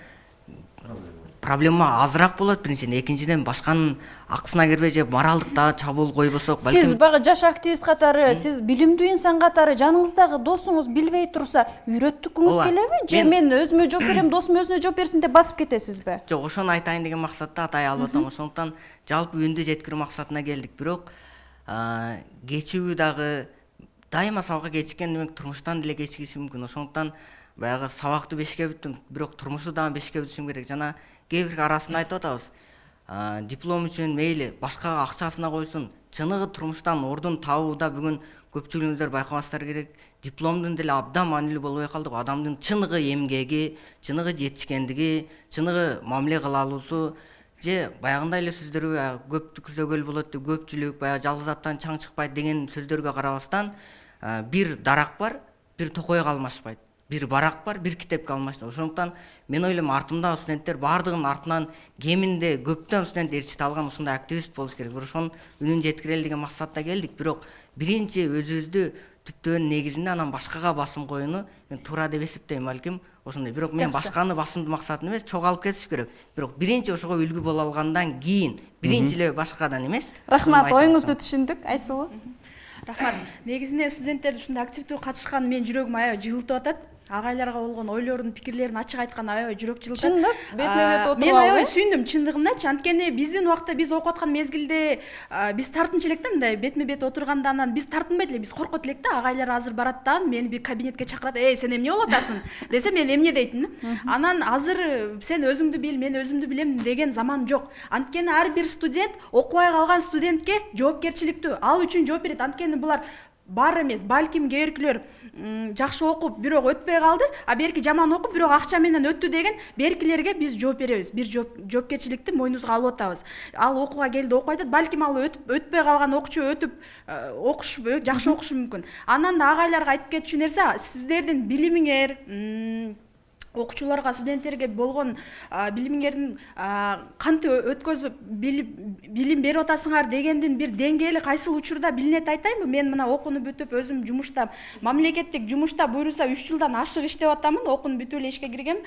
проблема азыраак болот биринчиден, экинчиден башканын акысына кирбей же моралдык дагы чабуул койбосок, сиз баягы жаш активист катары, сиз билимдүү инсан катары жаныңыздагы досуңуз билбей турса үйрөттүкүңүз келеби же мен өзүмө жооп берем, досум өзүнө жооп берсин деп басып кетесизби? Жок, ошону айтайын деген максатта атай алып атам. Ошондуктан жалпы үндү жеткирүү максатына келдик. Бирок кечигүү дагы дайыма сабакка кечиккен демек турмуштан деле кечигиши мүмкүн. Ошондуктан баягы сабакты 5-ке бүттүм, бирок турмушу дагы 5-ке бүтүшүм керек. Жана кээ бир арасында айтып атабыз. Диплом үчүн мейли башкага акчасына койсун, чыныгы турмуштан ордун табууда бүгүн көпчүлүгүңүздөр байкабаңыздар керек. Дипломдун деле абдан маанилүү болбой калды. Адамдын чыныгы эмгеги, чыныгы жетишкендиги, чыныгы мамиле кыла алуусу, же баягындай эле сөздөргө көптүк көзөгөл болот деп көпчүлүк баягы жалгыз аттан чаң чыкпайт деген сөздөргө карабастан, бир дарак бар, бир токойго алмашпайт. Бир барак бар, бир китепке алмашпайт. Ошондуктан мен ойлойм артымдагы студенттер бардыгынын артынан кеминде көптөн студент эрчите алган ушундай активист болуш керек. Ошонун үнүн жеткирели деген максатта келдик. Бирок биринчи өзүбүздү түптөөнүн негизинде анан башкага басым коюуну мен туура деп эсептейм балким. Ошондой. Бирок мен башканы басымдуу максатым эмес, чоголуп кетиш керек. Бирок биринчи ошого үлгү боло алгандан кийин, биринчи эле башкадан эмес. Рахмат, оюңузду түшүндүк. Айсулуу. Рахмат. Негизинде студенттердин ушундай активдүү катышканы менин жүрөгүм аябай жылытып атат. Агайларга болгон ойлорун, пикирлерин ачык айткан аябай жүрөк жылытат. Чындап, бетме-бет отуруп мен аябай сүйүндүм чындыгындачы. Анткени биздин убакта биз окуп аткан мезгилде биз тартынчу элек да, мындай бетме-бет отурганда анан биз тартынбайт эле, биз коркот элек да. Агайлар азыр барат да, мени бир кабинетке чакырат, сен эмне болуп атасың десе, мен эмне дейтин. Анан азыр сен өзүңдү бил, мен өзүмдү билем деген заман жок. Анткени ар бир студент окубай калган студентке жоопкерчиликтүү, ал үчүн жооп берет. Анткени булар бар эмес, балким кээбиркилер жакшы окуп бирок өтпөй калды, а берки жаман окуп бирок акча менен өттү деген беркилерге биз жооп беребиз. Бир жоопкерчиликти мойнубузга алып атабыз. Ал окууга келди, окуп айтат, балким ал өтпөй калган окуучу өтүп окуш жакшы окушу мүмкүн. Анан да агайларга айтып кетчү нерсе, сиздердин билимиңер, окуучуларга, студенттерге болгон билимиңердин кантип өткөзүп билим берип атасыңар дегендин бир деңгээли кайсыл учурда билинет айтайынбы? Мен мына окууну бүтүп өзүм жумушта, мамлекеттик жумушта буйруса 3 жылдан ашык иштеп атамын, окууну бүтүп эле ишке киргем.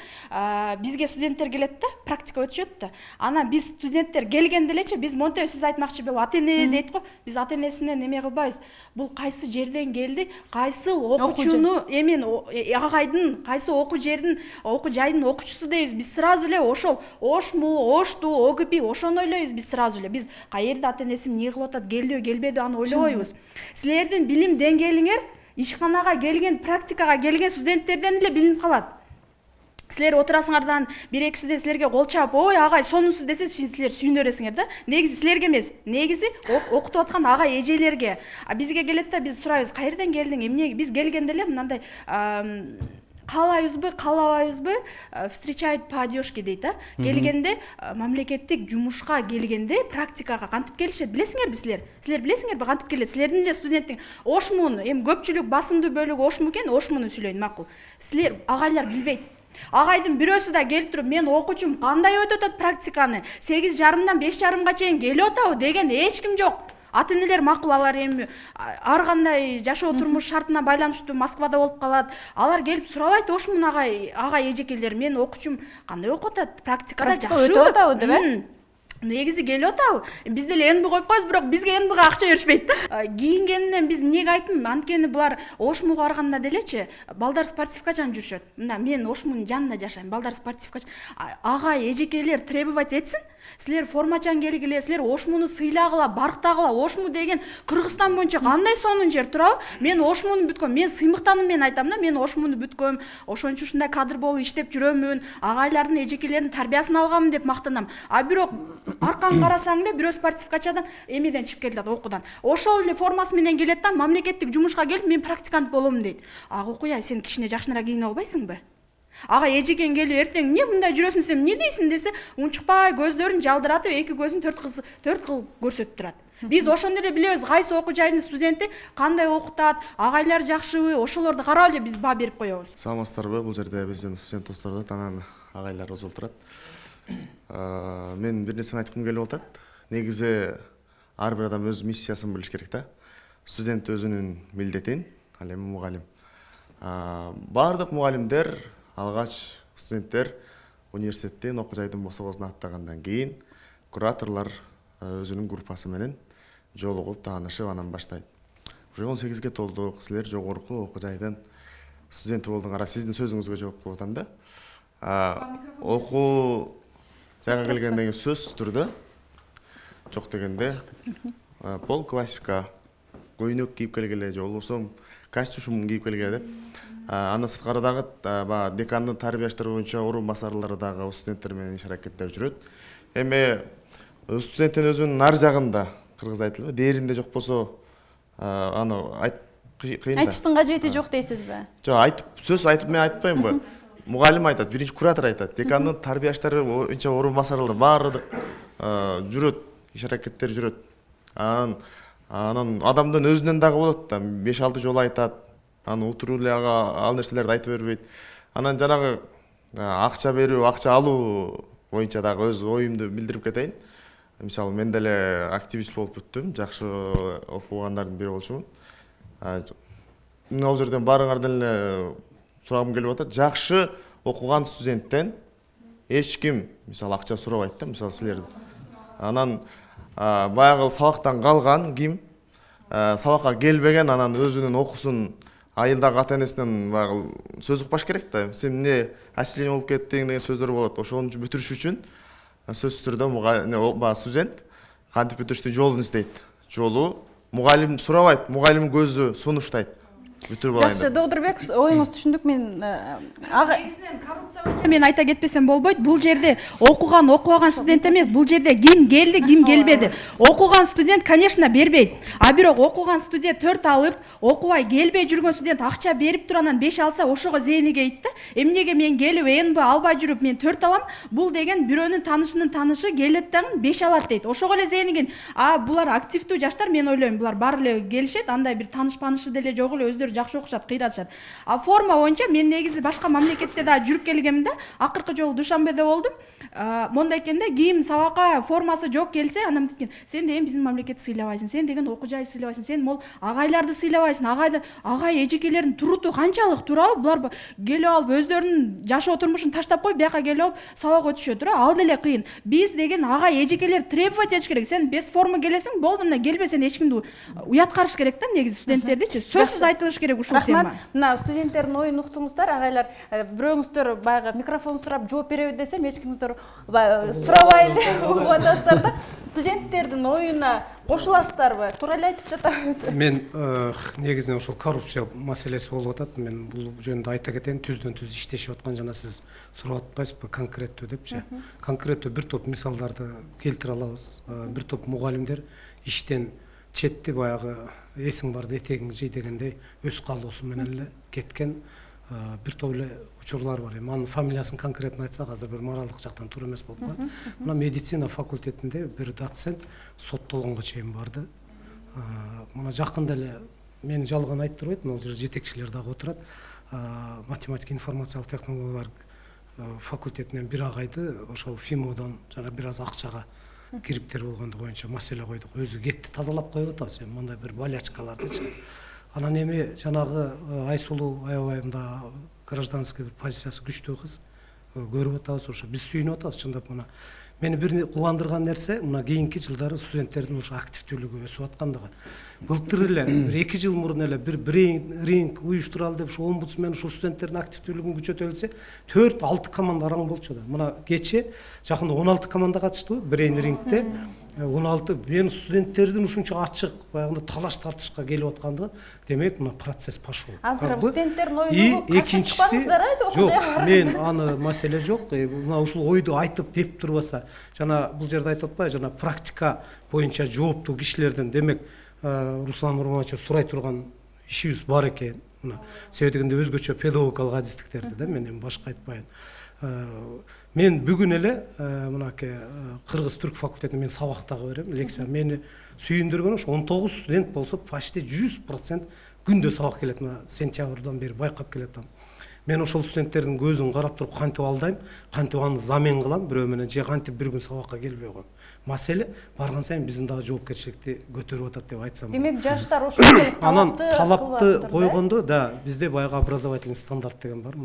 Бизге студенттер келет да, практика өтүшөт да. Анан биз студенттер келгенде элечи биз монтеп сиз айтмакчы болуп ата-эне дейт го. Биз ата-энесинен эме кылбайбыз. Бул кайсы жерден келди, кайсыл окуучуну эмен агайдын, кайсы окуу жердин окуу жайдын окуучусу дейбиз. Биз сразу эле ошол ошму, ошту, огипи ошону ойлойбуз биз сразу эле. Биз каерде ата-энеси эмне кылып атат, келдиби, келбедиби аны ойлобойбуз. Силердин билим деңгээлиңер ишканага келген, практикага келген студенттерден эле билинип калат. силер отурасыңардан 1-2 студент силерге кол чаап, ой агай сонунсуз десе, силер сүйүнөрөсүңөр да. Негизи силерге эмес, негизи окутуп аткан агай эжелерге. Бизге келет да, биз сурайбыз, кайерден келдиң? Эмне биз келгенде эле мындай каалайбызбы, каалабайбызбы, встречают по одежке дейт да. Келгенде мамлекеттик жумушка келгенде практикага кантип келишет билесиңерби силер? Силер билесиңерби кантип келет? Силердин эле студенттин Ошмун, эми көпчүлүк басымдуу бөлүгү Ошму экен, Ошмуну сүйлөйүн макул. Силер агайлар билбейт. Агайдын бирөөсү да келип туруп, мен окуучум кандай өтүп атат практиканы, 8:30-дан 5:30-га чейин келип атабы деген эч ким жок. Ата-энелер макул, алар эми ар кандай жашоо турмуш шартына байланыштуу Москвада болуп калат. Алар келип сурабайт, Ошмун агай эжекелер, мен окуучум кандай окуп атат, практикада жакшы өтүп атабы деп э? Негизи келип атабы. Биз деле НБ коюп коебуз, бирок бизге НБга акча беришпейт да. Кийингенинен биз эмнеге айттым? Анткени булар Ошмуга барганда делечи, балдар спортивка жан жүрүшөт. Мына мен Ошмунун жанында жашайм, балдар спортивка. Агай эжекелер требовать этсин. Силер формачан келгиле, силер Ошмуну сыйлагыла, барктагыла. Ошму деген Кыргызстан боюнча кандай сонун жер турабы? Мен Ошмуну бүткөм, мен сыймыктаным менен айтам да, мен Ошмуну бүткөм, ошончо ушундай кадр болуп иштеп жүрөмүн, агайлардын эжекелердин тарбиясын алганмын деп мактанам. Бирок аркан карасаң эле бирөө спортивкачадан эмеден чыгып келет окуудан. Ошол эле формасы менен келет да, мамлекеттик жумушка келип, мен практикант болом дейт. Окуя, сен кичине жакшыраак кийинип албайсыңбы? Эжекен келип эртең эмне мындай жүрөсүң десем, эмне дейсиң десе, унчукпай көздөрүн жалдыратып, эки көзүн төрт кыл көрсөтүп турат. Биз ошондо эле билебиз, кайсы окуу жайдын студенти кандай окутат, агайлар жакшыбы, ошолорду карап эле биз баа берип коебуз. Саламатсыздарбы? Бул жерде биздин студент достордо анан агайлар отурат. Мен бир нерсени айткым келип атат. Негизи ар бир адам өз миссиясын билиш керек да. Студент өзүнүн милдетин, ал эми мугалим. Бардык мугалимдер алгач студенттер университеттин окуу жайдын босогосуна аттагандан кийин кураторлор өзүнүн группасы менен жолугуп, таанышып анан баштайт. Уже 18-ге толдук, силер жогорку окуу жайдын студенти болдуңар. Сиздин сөзүңүзгө жооп кылып атам да. Окуу жайга келгенден кийин сөзсүз түрдө жок дегенде пол классика көйнөк кийип келгиле же болбосо костюм кийип келгиле деп. Андан сырткары дагы декандын тарбия иштери боюнча орун басарлары дагы студенттер менен иш аракетте жүрөт. Эми студенттин өзүнүн ар жагында кыргыз айтылбы, дээринде жок болсо аны кыйын да. Айтыштын кажети жок дейсизби? Жок, айтып сөз айтып мен айтпаймынбы? Мугалим айтат, биринчи куратор айтат. Декандын тарбия иштери боюнча орун басарлар баары жүрөт, иш аракеттер жүрөт. Анан адамдын өзүнөн дагы болот да, 5-6 жолу айтат. Аны утуруп эле ал нерселерди айтып бербейт. Анан жанагы акча берүү, акча алуу боюнча дагы өз оюмду билдирип кетейин. Мисалы, мен деле активист болуп бүттүм, жакшы окугандардын бири болчумун. Мен ал жерден баарыңардан эле сурагым келип атат. Жакшы окуган студенттен эч ким, мисалы, акча сурабайт да, мисалы силердин. Анан баягы сабактан калган ким сабакка келбеген, анан өзүнүн окуусун айылдагы ата-энесинен баягы сөз укпаш керек да. Сен эмне отчисление болуп кеттиң деген сөздөр болот. Ошону бүтүрүш үчүн сөзсүз түрдө студент кантип бүтүрүштүн жолун издейт. Жолу мугалим сурабайт, мугалимдин көзү сунуштайт. Бүтүрүп алайын. Жакшы, Доктурбек, оюңузду түшүндүк. Негизинен коррупция боюнча мен айта кетпесем болбойт. Бул жерде окуган, окубаган студент эмес. Бул жерде ким келди, ким келбеди. Окуган студент, конечно, бербейт. Бирок окуган студент 4 алып, окубай келбей жүргөн студент акча берип туруп анан 5 алса, ошого зээни кейт да. Эмнеге мен келип, НБ албай жүрүп, мен 4 алам? Бул деген бирөөнүн таанышынын таанышы келет дагы 5 алат дейт. Ошого эле зээни келген. Булар активдүү жаштар, мен ойлойм, булар баары эле келишет. Андай бир таныш-панышы деле жок эле, өздөрү жакшы окушат, кыйратышат. Форма боюнча мен негизи башка мамлекетте да жүрүп келгемде, акыркы жолу Душанбеде болдум. Мондай экен да, кийим сабакка формасы жок келсе, анан айткен, сен деген биздин мамлекетти сыйлабайсың, сен деген окуу жайды сыйлабайсың, сен мол агайларды сыйлабайсың. Агай эжекелердин туруту канчалык туурабы? Булар келип алып өздөрүнүн жашоо турмушун таштап коюп, бияка келип алып сабак өтүшөт тура. Ал деле кыйын. Биз деген агай эжекелер требовать этиш керек. Сен без форма келесиң, болду, мына келбе, сен эч кимди уяткарыш керек да, негизи студенттердичи. Сөзсүз айтылыш керек. керек ушул тема. Рахмат. Мына студенттердин оюн уктуңуздар, агайлар. Бирөөңүздөр баягы микрофон сурап жооп береби десем, эч кимиңиздер сурабай эле угуп атасыздар да. Студенттердин оюна кошуласыздарбы? Туура эле айтып жатабыз. Мен негизинен ошол коррупция маселеси болуп атат. Мен бул жөнүндө айта кетейин, түздөн түз иштешип аткан, жана сиз сурап атпайсызбы конкреттүү депчи. Конкреттүү бир топ мисалдарды келтире алабыз. Бир топ мугалимдер иштен четти, баягы эсиң барда этегиң жый дегендей өз каалоосу менен эле кеткен бир топ эле учурлар бар. Эми анын фамилиясын конкретно айтсак азыр бир моралдык жактан туура эмес болуп калат. Мына медицина факультетинде бир доцент соттолгонго чейин барды. Мына жакында эле мени жалган айттырбайт, ал жерде жетекчилер дагы отурат. Математика информациялык технологиялар факультетинен бир агайды ошол ФИМОдон жана бир аз акчага кириптер болгондугу боюнча маселе койдук. Өзү кетти, тазалап коюп атабыз. Эми мындай бир болячкалардычы. Анан эми жанагы Айсулуу аябайында гражданский бир позициясы күчтүү кыз көрүп атабыз, ошо биз сүйүнүп атабыз чындап. Мына мени бир кубандырган нерсе, мына кийинки жылдары студенттердин ошо активдүүлүгү өсүп аткандыгы. Былтыр эле бир 2 жыл мурун эле бир ринг уюштуралы деп ошо омбудсмен ошо студенттердин активдүүлүгүн күчөтө билсе, 4-6 команда араң болчу да. Мына кече жакында 16 команда катышты брейн рингте. 16 мен студенттердин ушунча ачык баягында талаш тартышка келип аткандыгы, демек мына процесс пошел. Азыр студенттердин оюну экинчиси жок, мен аны маселе жок. Мына ушул ойду айтып деп турбаса, жана бул жерде айтып атпайбы, жана практика боюнча жооптуу кишилерден, демек Руслан Нурманович сурай турган ишибиз бар экен. Мына себеби дегенде өзгөчө педагогикалык адистиктерди да, мен эми башка айтпайын. Мен бүгүн эле мынакей кыргыз-түрк факультетине мен сабак дагы берем, лекция. Мени сүйүндүргөн ошо 19 студент болсо, почти 100% күндө сабак келет. Мына сентябрдан бери байкап келатам. Мен ошол студенттердин көзүн карап туруп кантип алдайм, кантип аны замен кылам бирөө менен, же кантип бир күн сабакка келбей коем. Маселе барган сайын биздин дагы жоопкерчиликти көтөрүп атат деп айтсам. Демек жаштар ошол анан талапты койгондо да бизде баягы образовательный стандарт деген бар.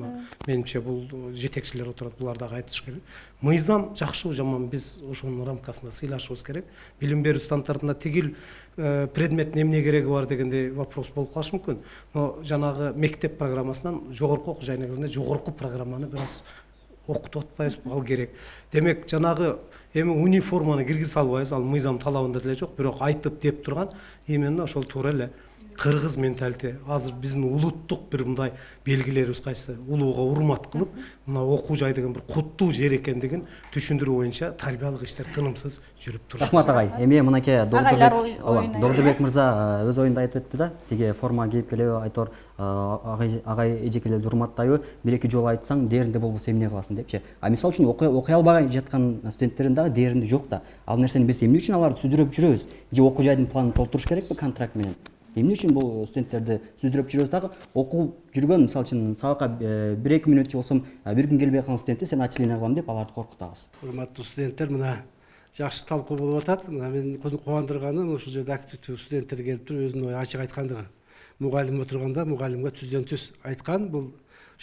Менимче бул жетекчилер отурат, булар дагы айтыш керек. Мыйзам жакшыбы жаман, биз ошонун рамкасында сыйлашыбыз керек. Билим берүү стандартында тигил предметтин эмне кереги бар дегендей вопрос болуп калышы мүмкүн. Но жанагы мектеп программасынан жогорку окуу жайына келгенде жогорку программаны бир аз окутуп атпайбызбы, ал керек. Демек жанагы эми униформаны киргизе албайбыз, ал мыйзам талабында деле жок, бирок айтып деп турган именно ошол туура эле кыргыз менталитети. Азыр биздин улуттук бир мындай белгилерибиз кайсы, улууга урмат кылып, мына окуу жай деген бир куттуу жер экендигин түшүндүрүү боюнча тарбиялык иштер тынымсыз жүрүп турат. Рахмат агай. Эми мынакей Дордубек мырза өз оюнда айтып өттү да, тиги форма кийип келеби, айтор агай эжекелерди урматтайбы, 1-2 жолу айтсаң, дээринде болбосо эмне кыласың депчи. А мисалы үчүн окуй албай жаткан студенттердин дагы дээринде жок да. Ал нерсени биз эмне үчүн аларды сүзүрөп жүрөбүз? Же окуу жайдын планын толтуруш керекпи контракт менен? Эмне үчүн бул студенттерди сүзүрөп жүрөбүз дагы? Окуп жүргөн, мисалы үчүн сабакка 1-2 мүнөт болсом, бир күн келбей калган студентти сен отчисление кылам деп аларды коркутабыз. Урматтуу студенттер, мына жакшы талкуу болуп атат. Мына мен кубандырганы ушул жерде активдүү студенттер келип туруп өзүнүн ою ачык айткандыгы. Мугалим отурганда мугалимге түздөн түз айткан, бул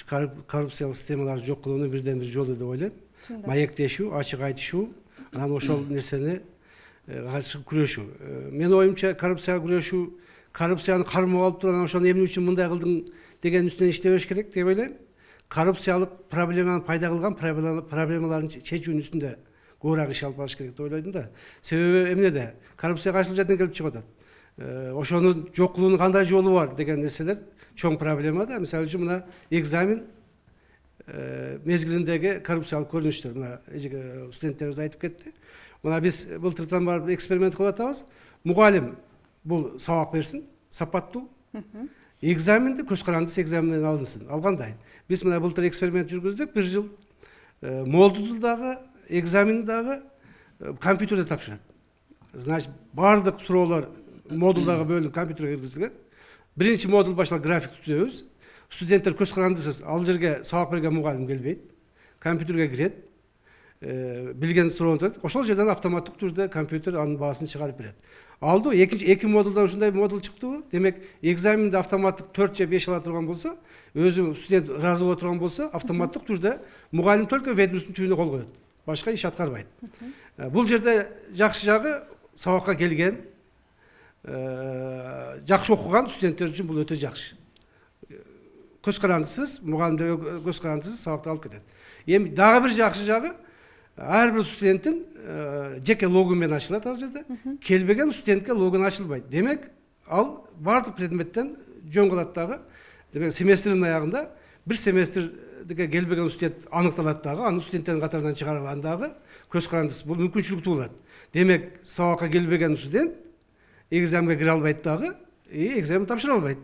коррупциялык системаларды жок кылуунун бирден бир жолу деп ойлойм. Маектешүү, ачык айтышуу, анан ошол нерсени каршы күрөшүү. Менин оюмча коррупцияга күрөшүү, коррупцияны кармап алып туруп, ошону эмне үчүн мындай кылдың деген үстүнөн иштебеш керек деп ойлойм. Коррупциялык проблеманы пайда кылган проблемалардын чечүүнүн үстүндө көбүрөөк иш алып барыш керек деп ойлойм да. Себеби эмнеде? Коррупция кайсыл жерден келип чыгып атат? Ошону жок кылуунун кандай жолу бар деген нерселер чоң проблема да. Мисалы үчүн мына экзамен мезгилиндеги коррупциялык көрүнүштөр, мына студенттерибиз айтып кетти. Мына биз былтыртан барып эксперимент кылып атабыз. Мугалим бул сабак берсин, сапаттуу. Экзаменди көз карандысыз экзаменден алынсын. Алгандай. Биз мына былтыр эксперимент жүргүздүк, 1 жыл модулду дагы, экзаменди дагы компьютерде тапшырат. Значит, бардык суроолор модулдага бөлүнүп компьютерге киргизилген. Биринчи модул башталып график түзөбүз. Студенттер көз карандысыз ал жерге сабак берген мугалим келбейт. Компьютерге кирет. Билген суроону турат. Ошол жерден автоматтык түрдө компьютер анын баасын чыгарып берет. Алды эки модулдан ушундай модул чыктыбы? Демек, экзаменде автоматтык 4 же 5 ала турган болсо, өзү студент ыраазы боло турган болсо, автоматтык түрдө мугалим только ведомствонун түбүнө кол коет. Башка иш аткарбайт. Бул жерде жакшы жагы сабакка келген, жакшы окуган студенттер үчүн бул өтө жакшы. көз карандысыз, мұғалімдерге көз карандысыз сабақты алып кетеді. Эми дагы бир жакшы жагы, ар бир студенттин жеке логомен ачылат ал жерде. Келбеген студентке логон ачылбайт. Демек, ал бардык предметтен жөн кылат дагы. Демек, семестрдин аягында бир семестрге келбеген студент аныкталат дагы, анын студенттердин катарынан чыгарылгандагы көз карандысыз. Бул мүмкүнчүлүк туулат. Демек, сабакка келбеген студент экзаменге кире албайт дагы, экзамен тапшыра албайт.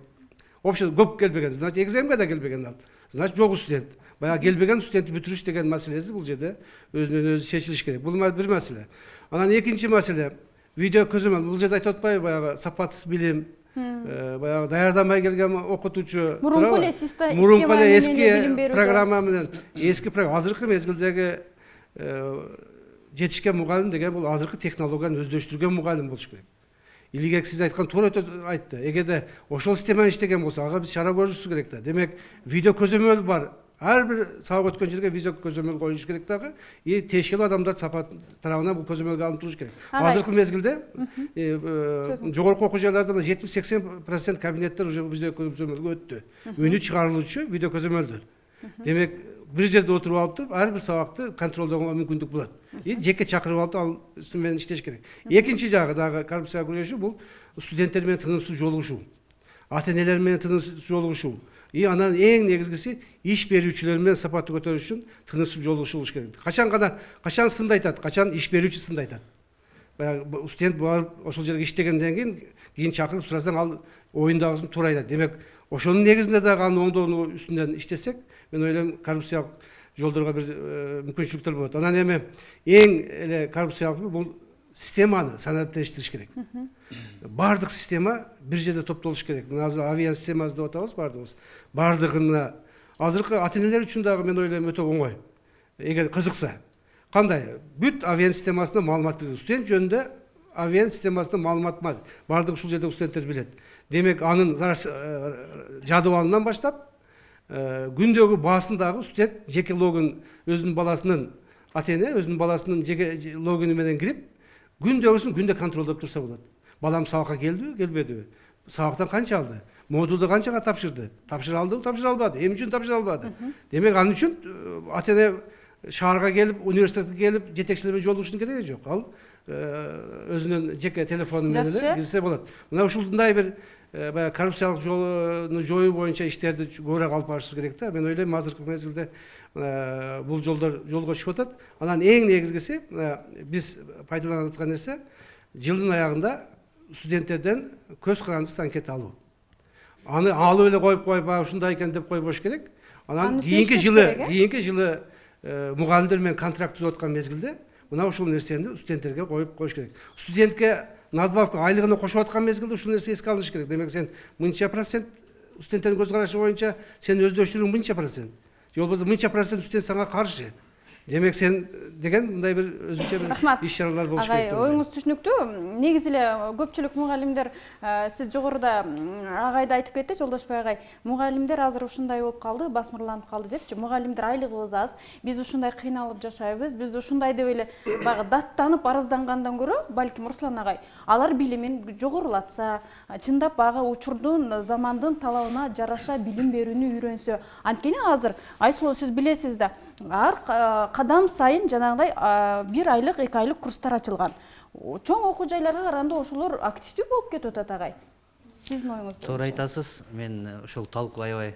Вообще көп келбеген, значит, экзаменге да келбеген ал. Значит, жогу студент. Баягы келбеген студентти бүтүрүш деген маселеси бул жерде өзүнөн өзү чечилиш керек. Бул бир маселе. Анан экинчи маселе, видео көзөмөл. Бул жерде айтып атпайбы, баягы сапатсыз билим, баягы даярданбай келген окутуучу, мурунку эле система эски программа менен, эски программа, азыркы мезгилдеги жетишкен мугалим деген бул азыркы технологияны өздөштүргөн мугалим болуш керек. Илгерки сиз айткан туура айтты. Эгерде ошол системаны иштеген болсо, ага биз чара көрүшүбүз керек да. Демек, видео көзөмөл бар. Ар бир сабак өткөн жерге видео көзөмөл коюш керек дагы. Тиешелүү адамдар сапат тарабынан бул көзөмөлгө алынып туруш керек. Азыркы мезгилде жогорку окуу жайларда 70-80% кабинеттер уже видео көзөмөлгө өттү. Үнү чыгарылуучу видео көзөмөлдөр. Демек, бир жерде отуруп алып туруп, ар бир сабакты контролдогонго мүмкүндүк болот. Жеке чакырып алып ал үстү менен иштеш керек. Экинчи жагы дагы коррупцияга күрөшүү бул студенттер менен тынымсыз жолугушуу. Ата-энелер менен тынымсыз жолугушуу. Анан эң негизгиси иш берүүчүлөр менен сапатты көтөрүш үчүн тынымсыз жолугушуу болуш керек. Качан сынды айтат, качан иш берүүчү сынды айтат. Баягы студент барып ошол жерге иштегенден кийин чакырып сурасаң ал оюндагысын туура айтат. Демек, ошонун негизинде дагы аны оңдоонун үстүнөн иштесек, мен ойлойм коррупциялык жолдорго бир мүмкүнчүлүктөр болот. Анан эми эң эле коррупциялык бул системаны санариптештириш керек. Бардык система бир жерде топтолуш керек. Мына азыр авиан системасы деп атабыз бардыгыбыз. Бардыгына азыркы ата-энелер үчүн дагы мен ойлойм өтө оңой. Эгер кызыкса, кандай бүт авиан системасына маалымат киргизет. Студент жөнүндө авиан системасында маалымат бар. Бардык ушул жерде студенттер билет. Демек, анын жадыбалынан баштап күндөгү баасындагы студент жеке логин өзүнүн баласынын ата-эне өзүнүн баласынын жеке логини менен кирип, күндөгүсүн күндө контролдоп турса болот. Балам сабакка келдиби, келбедиби? Сабактан канча алды? Модулду канчага тапшырды? Тапшыра алдыбы, тапшыра албады? Эмне үчүн тапшыра албады? Демек, анын үчүн ата-эне шаарга келип, университетке келип, жетекчилер менен жолугушуунун кереги жок. Ал өзүнүн жеке телефону менен кирсе болот. Мына ушундай бир коррупциялык жолуну жоюу боюнча иштерди көбүрөөк алып барышыбыз керек да. Мен ойлойм, азыркы мезгилде бул жолдор жолго чыгып атат. Анан эң негизгиси биз пайдаланып аткан нерсе жылдын аягында студенттерден көз карандысыз анкета алуу. Аны алып эле коюп койбай, ушундай экен деп койбош керек. Анан кийинки жылы мугалимдер менен контракт түзүп аткан мезгилде мына ушул нерсени студенттерге коюп коюш керек. Студентке надбавка айлыгына кошуп аткан мезгилде ушул нерсе эске алыныш керек. Демек, сен мынча процент студенттердин көз карашы боюнча сен өздөштүрүүң мынча процент. Же болбосо мынча процент студент сага каршы. Демек, сен деген мындай бир өзүнчө бир иш чаралар болуш керек. Оюңуз түшүнүктүү. Негизи эле көпчүлүк мугалимдер, сиз жогоруда агай да айтып кетти, Жолдошбай агай, мугалимдер азыр ушундай болуп калды, басмырланып калды депчи. Мугалимдер айлыгыбыз аз, биз ушундай кыйналып жашайбыз, биз ушундай деп эле баягы даттанып арыздангандан көрө, балким Руслан агай, алар билимин жогорулатса, чындап ага учурдун, замандын талабына жараша билим берүүнү үйрөнсө. Анткени азыр Айсулуу, сиз билесиз да, ар кадам сайын жанагындай 1 айлык 2 айлык курстар ачылган. Чоң окуу жайларга караганда ошолор активдүү болуп кетип атат агай. Сиздин оюңуз? Туура айтасыз. Мен ошол талкуу аябай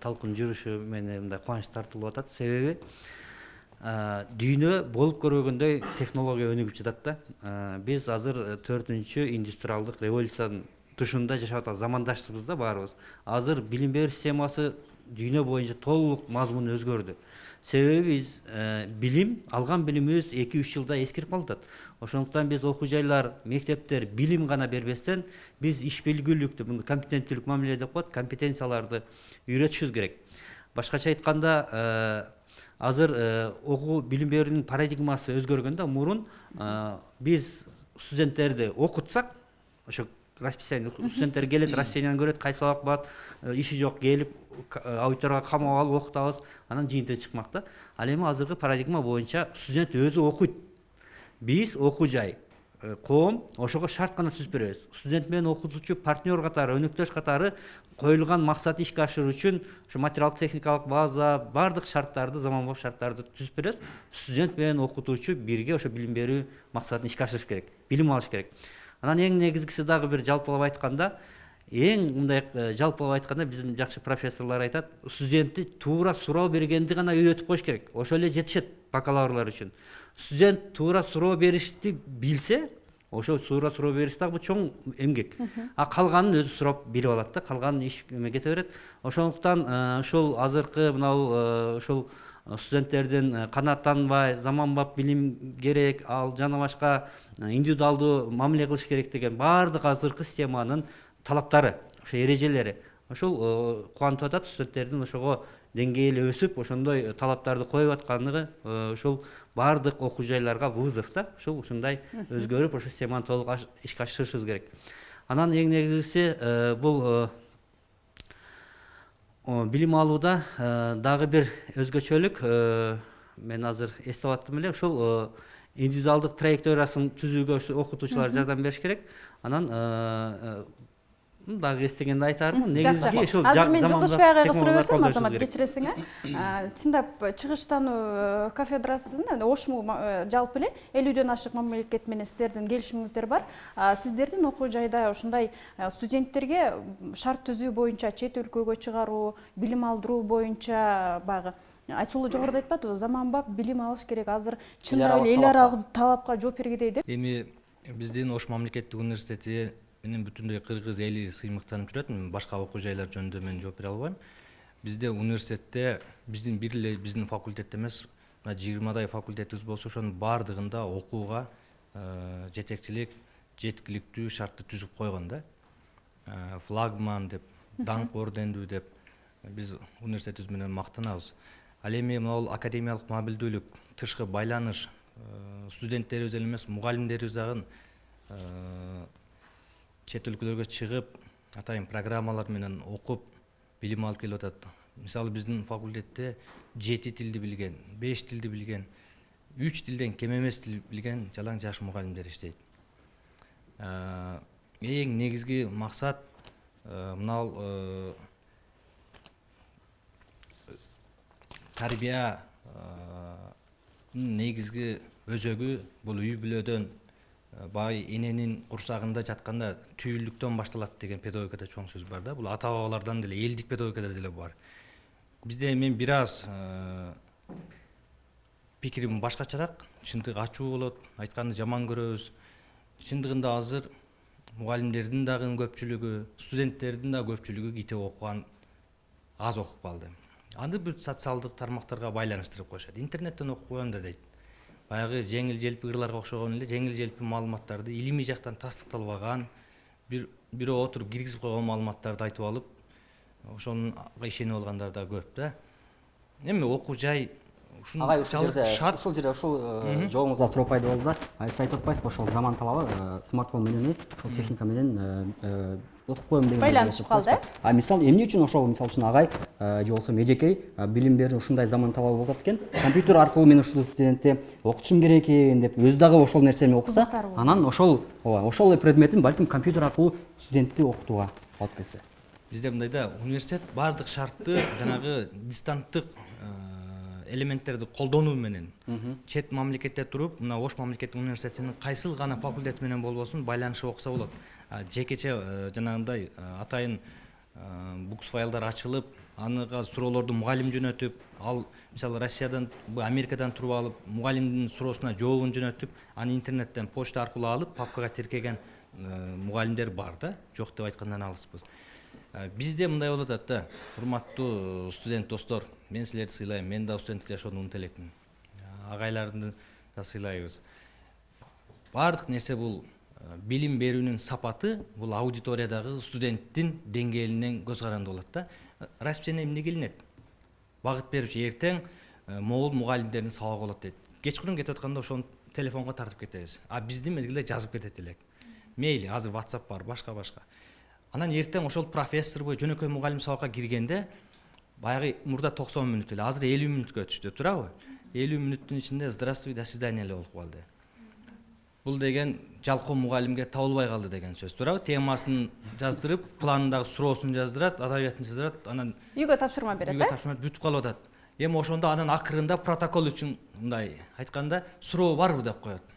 талкуун жүрүшү мени мындай кубанычтуу тартылып атат. Себеби дүйнө болуп көрбөгөндөй технология өнүгүп жатат да. Биз азыр 4-чү индустриалдык революциянын тушунда жашап атат замандаштырбыз да баарыбыз. Азыр билим берүү системасы дүйнө боюнча толук мазмуну өзгөрдү. Себеби биз билим, алган билимибиз 2-3 жылда эскирип калат. Ошондуктан биз окуу жайлар, мектептер билим гана бербестен, биз иш билгүлүктү, муну компетенттүүлүк мамиле деп коет, компетенцияларды үйрөтүшүбүз керек. Башкача айтканда, азыр окуу билим берүүнүн парадигмасы өзгөргөндө, мурун биз студенттерди окутсак, ошо расписание, студенттер келет, расписанияны көрөт, кайсы сабак бар, иши жок, келип аудиторияга камап алып окутабыз, анан жыйынтыгы чыкмак да. Ал эми азыркы парадигма боюнча студент өзү окуйт. Биз окуу жай, коом ошого шарт гана түзүп беребиз. Студент менен окутуучу партнер катары, өнөктөш катары коюлган максатты ишке ашыруу үчүн ошо материалдык техникалык база, баардык шарттарды, заманбап шарттарды түзүп беребиз. Студент менен окутуучу бирге ошо билим берүү максатын ишке ашырыш керек, билим алыш керек. Анан эң негизгиси дагы бир жалпылап айтканда, биздин жакшы профессорлор айтат, студентти туура суроо бергенди гана үйрөтүп коюш керек. Ошо эле жетишет бакалаврлар үчүн. Студент туура суроо беришти билсе, ошо туура суроо бериш дагы чоң эмгек. А калганын өзү сурап билип алат да, калганын иш кете берет. Ошондуктан ушул азыркы мынау ушул студенттердин канааттанбай, заманбап билим керек, ал жана башка индивидуалдуу мамиле кылыш керек деген баардык азыркы системанын талаптары, ошо эрежелери ошол кубантып атат. Студенттердин ошого деңгээли өсүп, ошондой талаптарды коюп аткандыгы ушул баардык окуу жайларга вызов да. Ушундай өзгөрүп, ошо системаны толук ишке ашырышыбыз керек. Анан эң негизгиси бул билим алууда дагы бир өзгөчөлүк, мен азыр эстеп аттым эле, ушул индивидуалдык траекториясын түзүүгө окутуучулар жардам бериш керек. Анан дагы эстегенде айтармын, негизги ушул азыр мен Жолдошбай агайга суроо берсем, Азамат, кечиресиң, чындап чыгыштануу кафедрасынын ошму жалпы эле 50дөн ашык мамлекет менен сиздердин келишимиңиздер бар. Сиздердин окуу жайда ушундай студенттерге шарт түзүү боюнча чет өлкөгө чыгаруу, билим алдыруу боюнча баягы Айсулуу жогоруда айтпадыбы, заманбап билим алыш керек, азыр чындап эле эл аралык талапка жооп бергидей деп. Эми биздин Ош мамлекеттик университети менен бүтүндөй кыргыз эли сыймыктанып жүрөт. Башка окуу жайлар жөнүндө мен жооп бере албайм. Бизде университетте биздин бир эле биздин факультетте эмес, 20дай факультетибиз болсо, ошонун баардыгында окууга жетекчилик, жеткиликтүү шартты түзүп койгон да. Флагман деп, даңк ордендүү деп биз университетибиз менен мактанабыз. Ал эми могул академиялык мобилдүүлүк, тышкы байланыш, студенттерибиз эле эмес, мугалимдерибиз дагы чет өлкөлөргө чыгып, атайын программалар менен окуп, билим алып келип атат. Мисалы биздин факультетте 7 тилди билген, 5 тилди билген, 3 тилден кем эмес тил билген жалаң жаш мугалимдер иштейт. Эң негизги максат мынау тарбия негизги өзөгү бул үй бүлөдөн, бай эненин курсагында жатканда түйүлдүктөн башталат деген педагогикада чоң сөз бар да. Бул ата бабалардан деле, элдик педагогикада деле бар. Бизде мен бир аз пикирим башкачараак, чындык ачуу болот, айтканды жаман көрөбүз. Чындыгында азыр мугалимдердин дагы көпчүлүгү, студенттердин да көпчүлүгү китеп окуган аз окуп калды. Аны бир социалдык тармактарга байланыштырып коюшат. Интернеттен окуп коем да дейт. Баягы жеңил желпи ырларга окшогон эле жеңил желпи маалыматтарды илимий жактан тастыкталбаган, бирөө отуруп киргизип койгон маалыматтарды айтып алып, ошонга ишенип алгандар да көп да. Эми окуу жай Агай, ушул жерде ушул жообуңузга суроо пайда болду да. Сиз айтып атпайсызбы, ошол заман талабы смартфон менен, ошол техника менен окуп коем деген байланышып калды. Мисалы, эмне үчүн ошол мисалы үчүн агай же болбосо эжекей билим берүү ушундай заман талабы болуп атат экен. Компьютер аркылуу мен ушул студентти окутушум керек экен деп өзү дагы ошол нерсени окуса, анан ошол эле предметин балким компьютер аркылуу студентти окутууга алып келсе. Бизде мындай да, университет баардык шартты жанагы дистанттык элементтерди колдонуу менен чет мамлекетте туруп, мына Ош мамлекеттик университетинин кайсыл гана факультети менен болбосун байланышып окуса болот. Жекече жанагындай атайын букс файлдар ачылып, аныга суроолорду мугалим жөнөтүп, ал мисалы Россиядан, Америкадан туруп алып, мугалимдин суроосуна жообун жөнөтүп, аны интернеттен почта аркылуу алып, папкага тиркеген мугалимдер бар да, жок деп айткандан алыспыз. Бизде мындай болуп атат да, урматтуу студент достор, мен силерди сыйлайм, мен да студенттик жашоодон унут элекмин. Агайларды да сыйлайбыз. Баардык нерсе бул билим берүүнүн сапаты, бул аудиториядагы студенттин деңгээлинен көз каранды болот да. Расписание эмнеге илинет? Багыт берүүчү эртең могул мугалимдердин сабагы болот дейт. Кечкурун кетип атканда ошону телефонго тартып кетебиз. Биздин мезгилде жазып кетет элек. Мейли, азыр WhatsApp бар, башка. Анан эртең ошол профессор бой жөнөкөй мугалим сабакка киргенде, баягы мурда 90 мүнөт эле, азыр 50 мүнөткө өтүштү, туурабы? 50 мүнөттүн ичинде здравствуй, до свидания эле болуп калды. бул деген жалкоо мугалимге табылбай калды деген сөз туурабы? Темасын жаздырып, планындагы суроосун жаздырат, адабиятын жаздырат, анан үйгө тапшырма берет, үйгө тапшырма бүтүп калып атат. Эми ошондо анан акырында протокол үчүн мындай айтканда суроо барбы деп коет.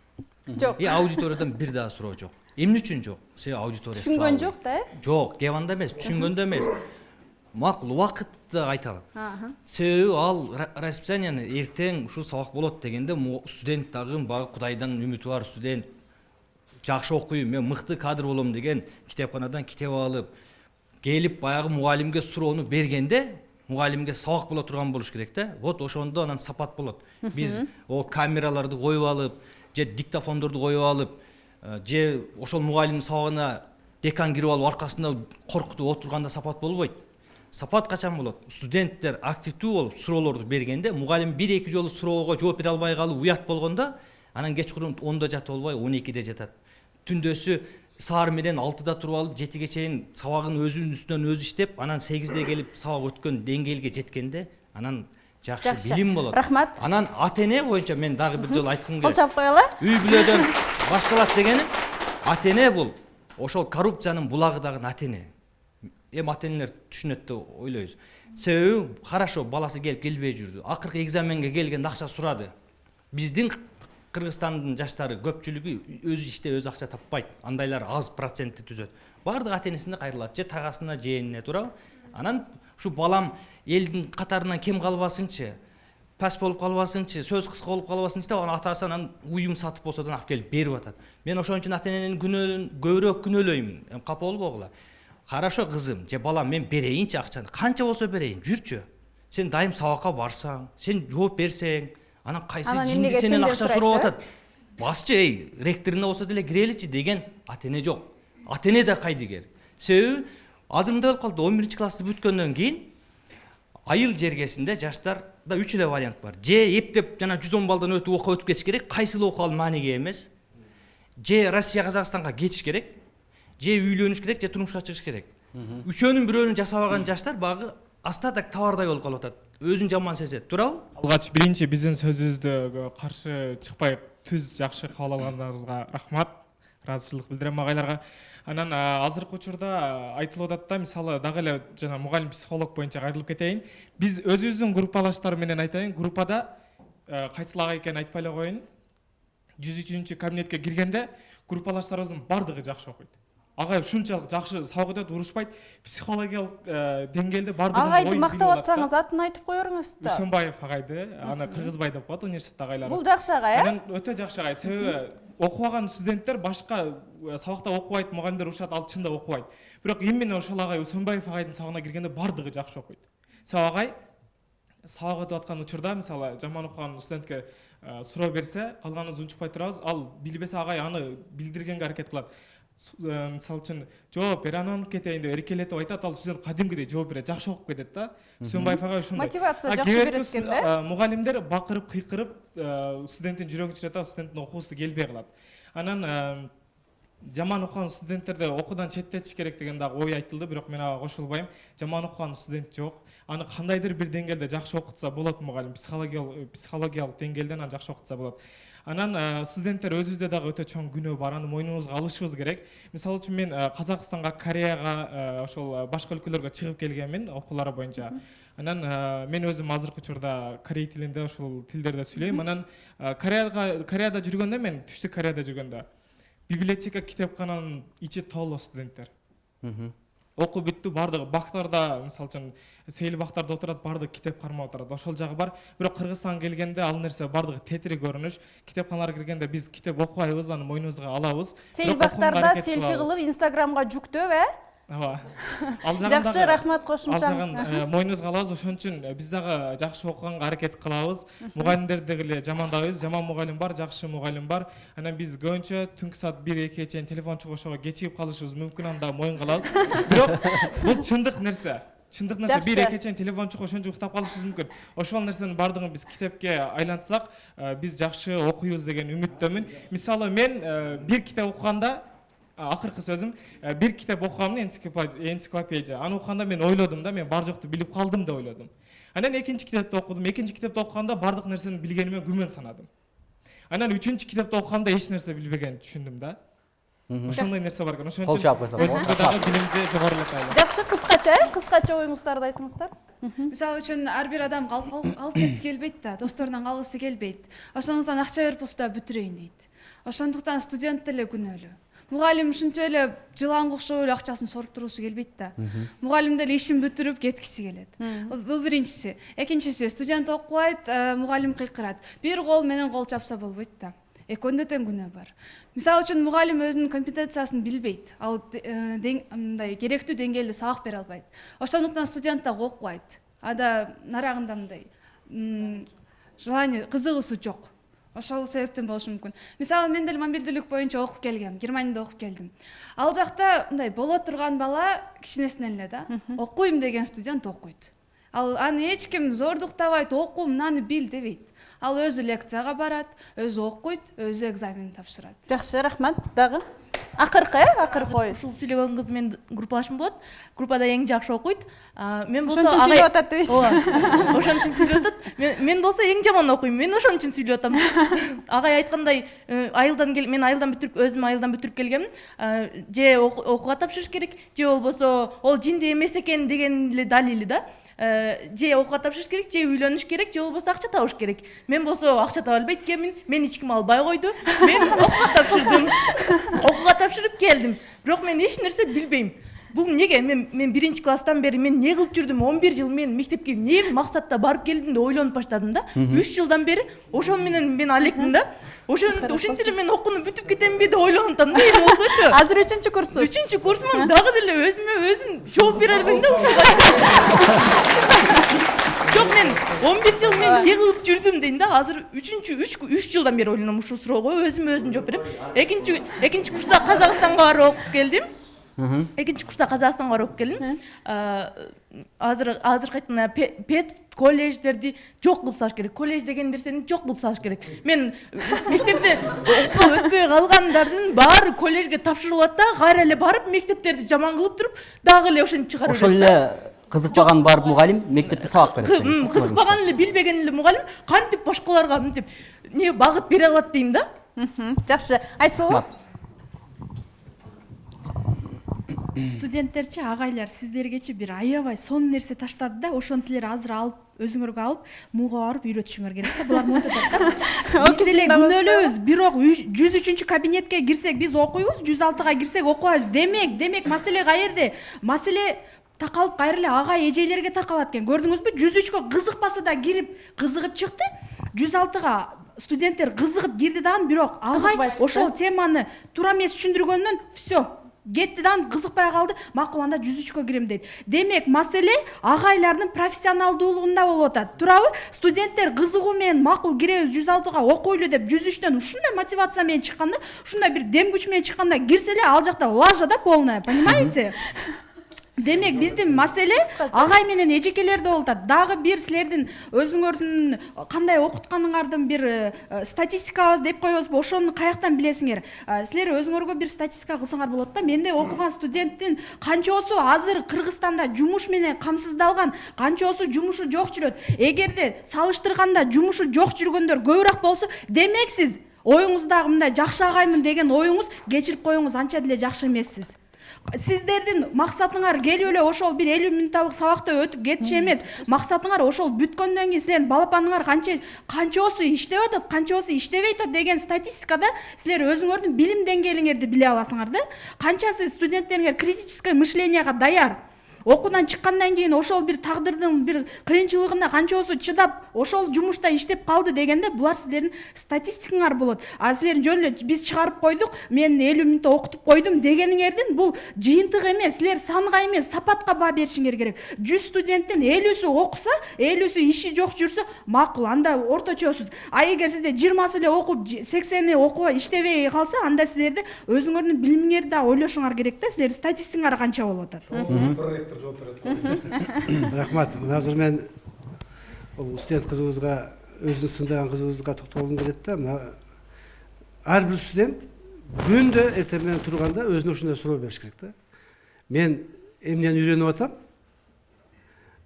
Жок. Аудиториядан бир дагы суроо жок. Эмне үчүн жок? Себеби аудитория Түшүнгөн жок да, Жок, кеп анда эмес, түшүнгөндө эмес. Макул убакытты айталат. Себеби ал расписанияны эртең ушул сабак болот дегенде студент дагы багы Кудайдан үмүтү бар студент жакшы окуйм, мен мыкты кадр болом деген китепканадан китеп алып, келип баягы мугалимге суроону бергенде, мугалимге сабак боло турган болуш керек да. Вот ошондо анан сапат болот. Биз о камераларды коюп алып, же диктофондорду коюп алып, же ошол мугалимдин сабагына декан кирип алып аркасында коркутуп отурганда сапат болбойт. Сапат качан болот? Студенттер активдүү болуп суроолорду бергенде, мугалим 1-2 жолу суроого жооп бере албай калып уят болгондо, анан кечкурун 10-да жатып албай 12-де жатат. Түндөсү саар менен 6-да туруп алып 7-ге чейин сабагын өзүнүн үстүнөн өзү иштеп, анан 8-де келип сабак өткөн деңгээлге жеткенде, анан жакшы билим болот. Рахмат. Анан ата-эне боюнча мен дагы бир жолу айткым келет. Кол чап коелу. Үй бүлөдөн башталат дегеним, ата-эне бул ошол коррупциянын булагы дагы ата-эне. Эми ата-энелер түшүнөт деп ойлойбуз. Себеби хорошо баласы келип келбей жүрдү. Акыркы экзаменге келгенде акча сурады. Биздин Кыргызстандын жаштары көпчүлүгү өзү иштеп өзү акча таппайт. Андайлар аз процентти түзөт. Бардыгы ата-энесине кайрылат, же тагасына, же энине, туурабы? Анан ушу балам элдин катарынан кем калбасынчы, пас болуп калбасынчы, сөз кыска болуп калбасынчы деп анан атасы анан уюм сатып болсо да алып келип берип атат. Мен ошон үчүн ата-эненин күнөөнүн көбүрөөк күнөөлөйм. Капа болбогула. Хорошо кызым, же балам мен берейинчи акчаны. Канча болсо берейин, жүрчү. Сен дайым сабакка барсаң, сен жооп берсең, анан кайсы жинди сенен акча сурап атат. Басчы, ректоруна болсо деле киреличи деген ата-эне жок. Ата-эне да кайдыгер. Себеби азыр мындай болуп калды, 11 классты бүткөндөн кийин айыл жергесинде жаштарда 3 эле вариант бар. Же эптеп жана 110 балдан өтүп кетиш керек, кайсыл окуу ал мааниге эмес. Же Россия Казакстанга кетиш керек, же үйлөнүш керек, же турмушка чыгыш керек. Үчөөнүн бирөөнүн жасабаган жаштар багы астатак товардай болуп калып атат. Өзүн жаман сезет, туурабы? Алгач биринчи биздин сөзүбүздө каршы чыкпай түз жакшы кабыл алгандарыңызга рахмат, ыраазычылык билдирем агайларга. Анан азыркы учурда айтылып атат да, мисалы дагы эле жана мугалим психолог боюнча кайрылып кетейин. Биз өзүбүздүн группалаштар менен айтайын, группада кайсыл ага экенин айтпай эле коеюн. 103 кабинетке киргенде группалаштарыбыздын бардыгы жакшы окуйт. Агай ушунчалык жакшы сабак өтөт, урушпайт, психологиялык деңгээлде бардыгын Агайды мактап атсаңыз атын айтып коеруңуз да. Үсөнбаев агайды, аны Кыргызбай деп коет университет агайлары. Бул жакшы агай, э? Анан өтө жакшы агай, себеби окубаган студенттер башка сабакта окубайт, мугалимдер урушат, ал чында окубайт. Бирок именно ошол агай Үсөнбаев агайдын сабагына киргенде бардыгы жакшы окуйт. Себеби агай сабак өтүп аткан учурда, мисалы жаман окуган студентке суроо берсе, калганыбыз унчукпай турабыз, ал билбесе агай аны билдиргенге аракет кылат. Мисалы үчүн жооп бер, анан кетейин деп эркелетип айтат, ал студент кадимкидей жооп берет, жакшы окуп кетет да. Үсөнбаев агай ушундай. Мотивация жакшы берет экен да. Мугалимдер бакырып, кыйкырып, студенттин жүрөгүн чыжырат, студенттин окуусу келбей калат. Анан жаман окуган студенттерди окуудан четтетиш керек деген дагы ой айтылды, бирок мен ага кошулбайм. Жаман окуган студент жок. Аны кандайдыр бир деңгээлде жакшы окутса болот мугалим, психологиялык деңгээлден аны жакшы окутса болот. Анан студенттер өзүбүздө дагы өтө чоң күнөө бар, аны мойнубузга алышыбыз керек. Мисалы үчүн мен Казакстанга, Кореяга, ошол башка өлкөлөргө чыгып келгенмин окуулары боюнча. Анан мен өзүм азыркы учурда корей тилинде ошол тилдерде сүйлөйм. Анан Кореяда жүргөндө, мен Түштүк Кореяда жүргөндө библиотека, китепкананын ичи толо студенттер. Окуу бүттү, бардыгы бактарда, мисалы үчүн сейил бактарда отурат, бардыгы китеп кармап отурат. Ошол жагы бар. Бирок Кыргызстанга келгенде ал нерсе бардыгы тетири көрүнүш. Китепканаларга киргенде биз китеп окубайбыз, аны мойнубузга алабыз. Сейил бактарда селфи кылып Инстаграмга жүктөп, э? Ооба. Жакшы, рахмат кошумчаңыз. Ал жагын мойнубузга алабыз, ошон үчүн биз дагы жакшы окуганга аракет кылабыз. Мугалимдерди деле жамандабайбыз. Жаман мугалим бар, жакшы мугалим бар. Анан биз көбүнчө түнкү саат 1-2-ге чейин телефон чогушууга кечигип калышыбыз мүмкүн, анда моюнга алабыз. Бирок бул чындык нерсе. Чындык нерсе, 1-2-ге чейин телефон чогуп ошончо уктап калышыбыз мүмкүн. Ошол нерсенин бардыгын биз китепке айлантсак, биз жакшы окуйбуз деген үмүттөмүн. Мисалы мен бир китеп окуганда, акыркы сөзүм, бир китеп окугамын, энциклопедия. Аны окуганда мен ойлодум да, мен бар жокту билип калдым деп ойлодум. Анан экинчи китепти окудум. Экинчи китепти окуганда бардык нерсени билгениме күмөн санадым. Анан 3-чү китапты окуганда эч нерсе билбегенди түшүндүм да. Ошондой нерсе бар экен. Ошон Кол үчүн чаап койсок болот. өзүбүздө дагы билимди жогорулатайлы. Жакшы, кыскача оюңуздарды айтыңыздар. Мисалы үчүн ар бир адам алып кеткиси келбейт да, досторунан калгысы келбейт. Ошондуктан акча берип болсо да бүтүрөйүн дейт. Ошондуктан студент деле күнөөлүү. Мугалим ушинтип эле жыланга окшоп эле акчасын соруп туруусу келбейт да. Мугалим деле ишин бүтүрүп кеткиси келет. Бул биринчиси. Экинчиси, студент окубайт, мугалим кыйкырат. Бир кол менен кол чапса болбойт да. Экөөндө тең күнөө бар. Мисалы үчүн мугалим өзүнүн компетенциясын билбейт. Ал мындай керектүү деңгээлде сабак бере албайт. Ошондуктан студент да окубайт. Ада нарагында мындай желание, кызыгуусу жок. Ошол себептен болушу мүмкүн. Мисалы мен деле мобилдүүлүк боюнча окуп келгем, Германияда окуп келдим. Ал жакта мындай боло турган бала кичинесинен эле да, окуйм деген студент окуйт. Ал аны эч ким зордуктабайт, оку, мынаны бил дебейт. Ал өзү лекцияга барат, өзү окуйт, өзү экзамен тапшырат. Жакшы, рахмат. Дагы акыркы ой. Ушул сүйлөгөн кыз менин группалашым болот. Группада эң жакшы окуйт. Мен болсо ошон үчүн сүйлөп атат дейсиз. Ошон үчүн сүйлөп атат. Мен болсо эң жаман окуйм. Мен ошон үчүн сүйлөп атам. Агай айткандай, мен айылдан бүтүрүп, өзүм айылдан бүтүрүп келгемин. Же окууга тапшырыш керек, же болбосо ол жинди эмес экен деген эле далили да. Же окууга тапшырыш керек, же үйлөнүш керек, же болбосо акча табыш керек. Мен болсо акча таба албайт экенмин. Мен эч ким албай койду. Мен окууга тапшырдым. Окууга тапшырып келдим. Бирок мен эч нерсе билбейм. Бул неге? Мен биринчи класстан бери мен не кылып жүрдүм? 11 жыл мен мектепке не максатта барып келдим деп ойлонуп баштадым да. 3 жылдан бери ошон менен мен алектим да. Ошентип эле мен окууну бүтүп кетемби деп ойлонуп атам да. Эми болсочу. Азыр 3-курсуз. 3-курсмун. Дагы деле өзүм жооп бере албайм да ушуга. Жок, мен 11 жыл мен не кылып жүрдүм дейм да. Азыр 3 жылдан бери ойлоном ушул суроого, өзүм жооп берем. Экинчи курста Казакстанга барып окуп келдим. Экинчи курста Казакстанга барып окуп келдим. Азыр кайтана пед колледждерди жок кылып салыш керек. Колледж деген нерсени жок кылып салыш керек. Мен мектепте окуп өтпөй калгандардын баары колледжге тапшырылат да, кайра эле барып мектептерди жаман кылып туруп, дагы эле ошентип чыгарып Ошол эле кызыкпаган барып мугалим мектепте сабак берет. Кызыкпаган эле, билбеген эле мугалим кантип башкаларга мынтип не багыт бере алат дейм да. Жакшы. Айсулуу? Студенттерчи, агайлар сиздергечи бир аябай сонун нерсе таштады да, ошону силер азыр алып, өзүңөргө алып, мууга барып үйрөтүшүңөр керек да. Булар монтип атат да. Биз деле күнөөлөбүз, бирок 103 кабинетке кирсек биз окуйбуз, 106-га кирсек окубайбыз. Демек маселе каерде? Маселе такалып кайра эле агай эжелерге такалат экен. Көрдүңүзбү? 103кө кызыкпаса да кирип, кызыгып чыкты. 106-га студенттер кызыгып кирди дагы, бирок агай ошол теманы туура эмес түшүндүргөндөн всё кетти да, кызыкпай калды. Макул, анда 103кө кирем дейт. Демек маселе агайлардын профессионалдуулугунда болуп атат. Туурабы? Студенттер кызыгуу менен макул киребиз 106га окуйлу деп 103төн ушундай мотивация менен чыкканда, ушундай бир дем күч менен чыкканда кирсе эле ал жакта лажа да полная, понимаете? Демек биздин маселе агай менен эжекелерде болуп атат. Дагы бир силердин өзүңөрдүн кандай окутканыңардын бир статистика деп коебузбу, ошону каяктан билесиңер? Силер өзүңөргө бир статистика кылсаңар болот да. Менде окуган студенттин канчоосу азыр Кыргызстанда жумуш менен камсыздалган, канчоосу жумушу жок жүрөт. Эгерде салыштырганда жумушу жок жүргөндөр көбүрөөк болсо, демек сиз оюңуздагы мындай жакшы агаймын деген оюңуз, кечирип коюңуз, анча деле жакшы эмессиз. Сиздердин максатыңар келип эле ошол бир 50 минутталык сабакты өтүп кетиш эмес. Максатыңар ошол бүткөндөн кийин силердин балапаныңар канчоосу иштеп атат, канчоосу иштебей атат деген статистикада силер өзүңөрдүн билим деңгээлиңерди биле аласыңар да. Канчасы студенттериңер критическое мышлениега даяр? Окуудан чыккандан кийин ошол бир тагдырдын бир кыйынчылыгына канчоосу чыдап, ошол жумушта иштеп калды дегенде, булар силердин статистикаңар болот. А силер жөн эле биз чыгарып койдук, мен 50 минутта окутуп койдум дегениңердин бул жыйынтык эмес. Силер санга эмес, сапатка баа беришиңер керек. 100 студенттин 50сү окуса, 50сү иши жок жүрсө, макул, анда орточосуз. А эгер сизде 20сы эле окуп, 80и окуп иштебей калса, анда силерде өзүңөрдүн билимиңерди да ойлошуңар керек да. Силер статистикаңар канча болуп атат? Рахмат. Азыр мен студент кызыбызга, өзүнүн сындаган кызыбызга токтолгум келет да. Ар бир студент күндө эртең менен турганда өзүнө ушундай суроо бериш керек да. Мен эмнени үйрөнүп атам?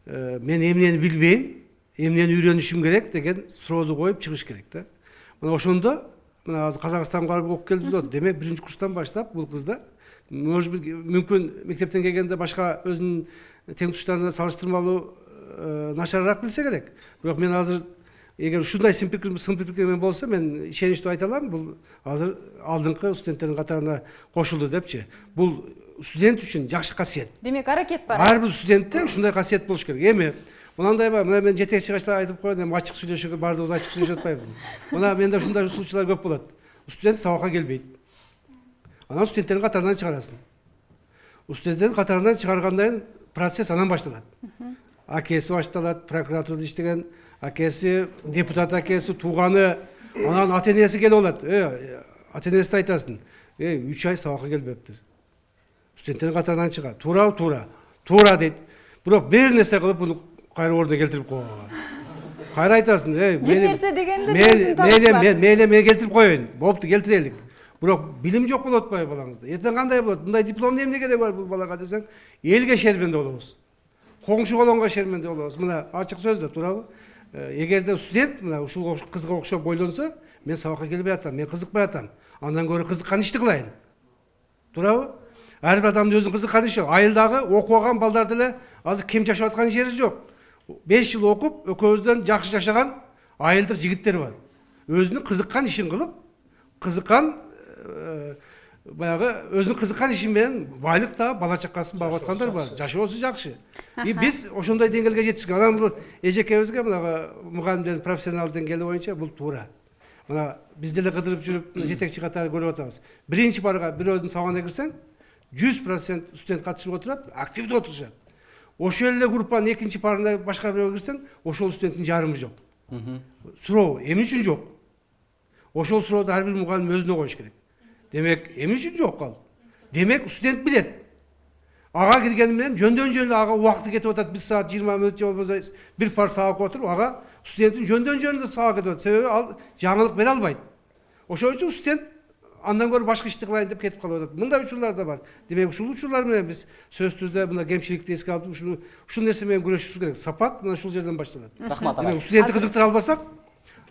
Мен эмнени билбейм? Эмнени үйрөнүшүм керек деген суроону коюп чыгыш керек да. Мына ошондо мына азыр Казакстанга барып окуп келди деп. Демек биринчи курстан баштап бул кыз да может быть мүмкүн мектептен келгенде башка өзүнүн тең туштарына салыштырмалуу начарыраак билсе керек. Бирок мен азыр эгер ушундай сын пикирмен болсо мен ишеничтүү айта алам, бул азыр алдыңкы студенттердин катарына кошулду депчи. Бул студент үчүн жакшы касиет. Демек аракет бар. Ар бир студентте ушундай касиет болуш керек. Эми мынандай бар, мына мен жетекчи качта айтып коеюн, эми ачык сүйлөшүүгө баардыгыбыз ачык сүйлөшүп атпайбыз. Мына менде ушундай усулчулар көп болот. Студент сабакка келбейт. Анан студенттердин катарынан чыгарасын. Студенттердин катарынан чыгаргандан процесс анан башталат. Акеси башталат, прокуратурада иштеген, акеси, депутат акеси, тууганы, анан ата-энеси келип алат. Ата-энесине айтасың, 3 ай сабакка келбептир. Студенттердин катарынан чыга. Туура дейт. Бирок бир нерсе кылып буну кайра ордуна келтирип койгон. Кайра айтасың, бир нерсе дегенде мен келтирип коеюн. Болупту, келтирелик. Бирок билим жок болуп атпайбы балаңызда? Эртең кандай болот? Мындай дипломдун эмне кереги бар бул балага десең, элге шерменде болобуз. Коңшу колонго шерменде болобуз. Мына ачык сөздө, туурабы? Эгерде студент мына ушул кызга окшоп бойлонсо, мен сабакка келбей атам, мен кызыкпай атам. Андан көрө кызыккан ишти кылайын. Туурабы? Ар бир адамдын өзүнүн кызыккан иши. Айылдагы окуган балдар деле азыр кем жашап аткан жери жок. 5 жыл окуп, экөөбүздөн жакшы жашаган айылдык жигиттер бар. Өзүнүн кызыккан ишин кылып, кызыккан баягы өзүнүн кызыккан иши менен байлык таап, бала чакасын багып аткандар бар. Жашоосу жакшы. Биз ошондой деңгээлге жетишкен. Анан бул эжекебизге мынага мугалимдердин профессионал деңгээли боюнча бул туура. Мына биз деле кыдырып жүрүп жетекчи катары көрүп атабыз. Биринчи барга бирөөдүн сабагына кирсең, 100% студент катышып отурат, активдүү отурушат. Ошол эле группанын экинчи парына башка бирөөгө кирсең, ошол студенттин жарымы жок. Суроо эмне үчүн жок? Ошол суроодо ар бир мугалим өзүнө коюш керек. Демек, эмне үчүн жок ал? Демек, студент билет. Ага киргени менен жөндөн ага убакыты кетип атат, 1 саат 20 мүнөт же болбосо бир пар сабак отуруп, ага студенттин жөндөн сабак кетип атат. Себеби ал жаңылык бере албайт. Ошол үчүн студент андан көрө башка ишти кылайын деп кетип калып атат. Мындай учурлар да бар. Демек, ушул учурлар менен биз сөз түрдө мына кемчиликти эске алып, ушул нерсе менен күрөшүшүбүз керек. Сапат мына ушул жерден башталат. Рахмат. Демек, студентти кызыктыра албасак,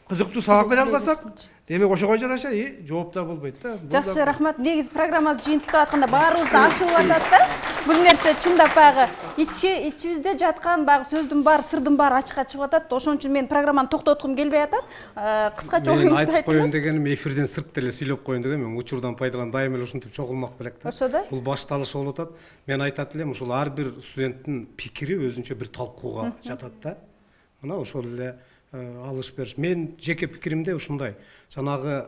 кызыктуу сабак бере албасак, демек ошого жараша жооп да болбойт да. Жакшы, рахмат. Негизи программабыз жыйынтыктап атканда баарыбызда ачылып атат да. Бул нерсе чындап баягы ичибизде жаткан баягы сөздүн баары, сырдын баары ачыкка чыгып атат. Ошон үчүн мен программаны токтоткум келбей атат. Кыскача оюңузду айтыңыз. Айтып коеюн дегеним, эфирден сырт деле сүйлөп коеюн дегеним, мен учурдан пайдаланып дайыма эле ушинтип чогулмак белек да. Ошодо? Бул башталышы болуп атат. Мен айтат элем, ушул ар бир студенттин пикири өзүнчө бир талкууга жатат да. Мына ошол эле алыш бериш. Мен жеке пикиримде ушундай. Жанагы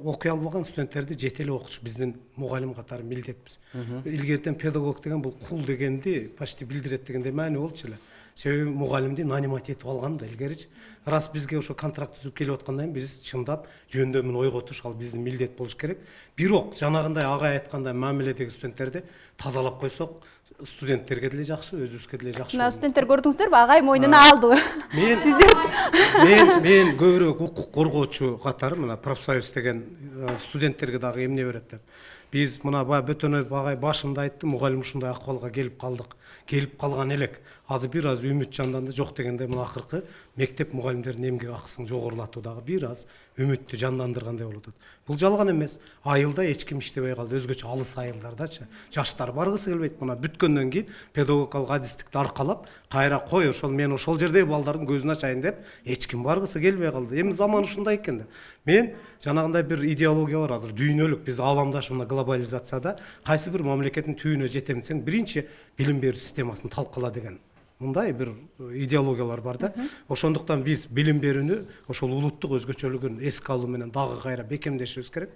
окуй албаган студенттерди жете эле окутуш биздин мугалим катары милдетпиз. Илгертен педагог деген бул кул дегенди почти билдирет дегендей маани болчу эле. Себеби мугалимди нанимать этип алган да илгеричи. Раз бизге ошо контракт түзүп келип аткандан кийин биз чындап жөндөмүн ойготуш ал биздин милдет болуш керек. Бирок жанагындай агай айткандай мамиледеги студенттерди тазалап койсок, студенттерге деле жакшы, өзүбүзгө деле жакшы. Мына студенттер көрдүңүздөрбү, агай мойнуна алды. Мен көбүрөөк укук коргоочу катары мына профсоюз деген студенттерге дагы эмне берет деп. Биз мына бөтөнөй агай башында айтты, мугалим ушундай акыбалга келип калдык. Келип калган элек. Азыр бир аз үмүт жанданды, жок дегенде мына акыркы мектеп мугалимдеринин эмгек акысын жогорулатуу дагы бир аз үмүттү жандандыргандай болуп атат. Бул жалган эмес. Айылда эч ким иштебей калды, өзгөчө алыс айылдардачы. Жаштар баргысы келбейт. Мына бүткөндөн кийин педагогикалык адистикти аркалап, кайра кой ошол мен ошол жердеги балдардын көзүн ачайын деп эч ким баргысы келбей калды. Эми заман ушундай экен да. Мен жанагындай бир идеология бар азыр дүйнөлүк биз ааламдашып мына глобализацияда кайсы бир мамлекеттин түбүнө жетем десең, биринчи билим берүү системасын талкала деген мындай бир идеологиялар бар да. Ошондуктан биз билим берүүнү ошол улуттук өзгөчөлүгүн эске алуу менен дагы кайра бекемдешибиз керек.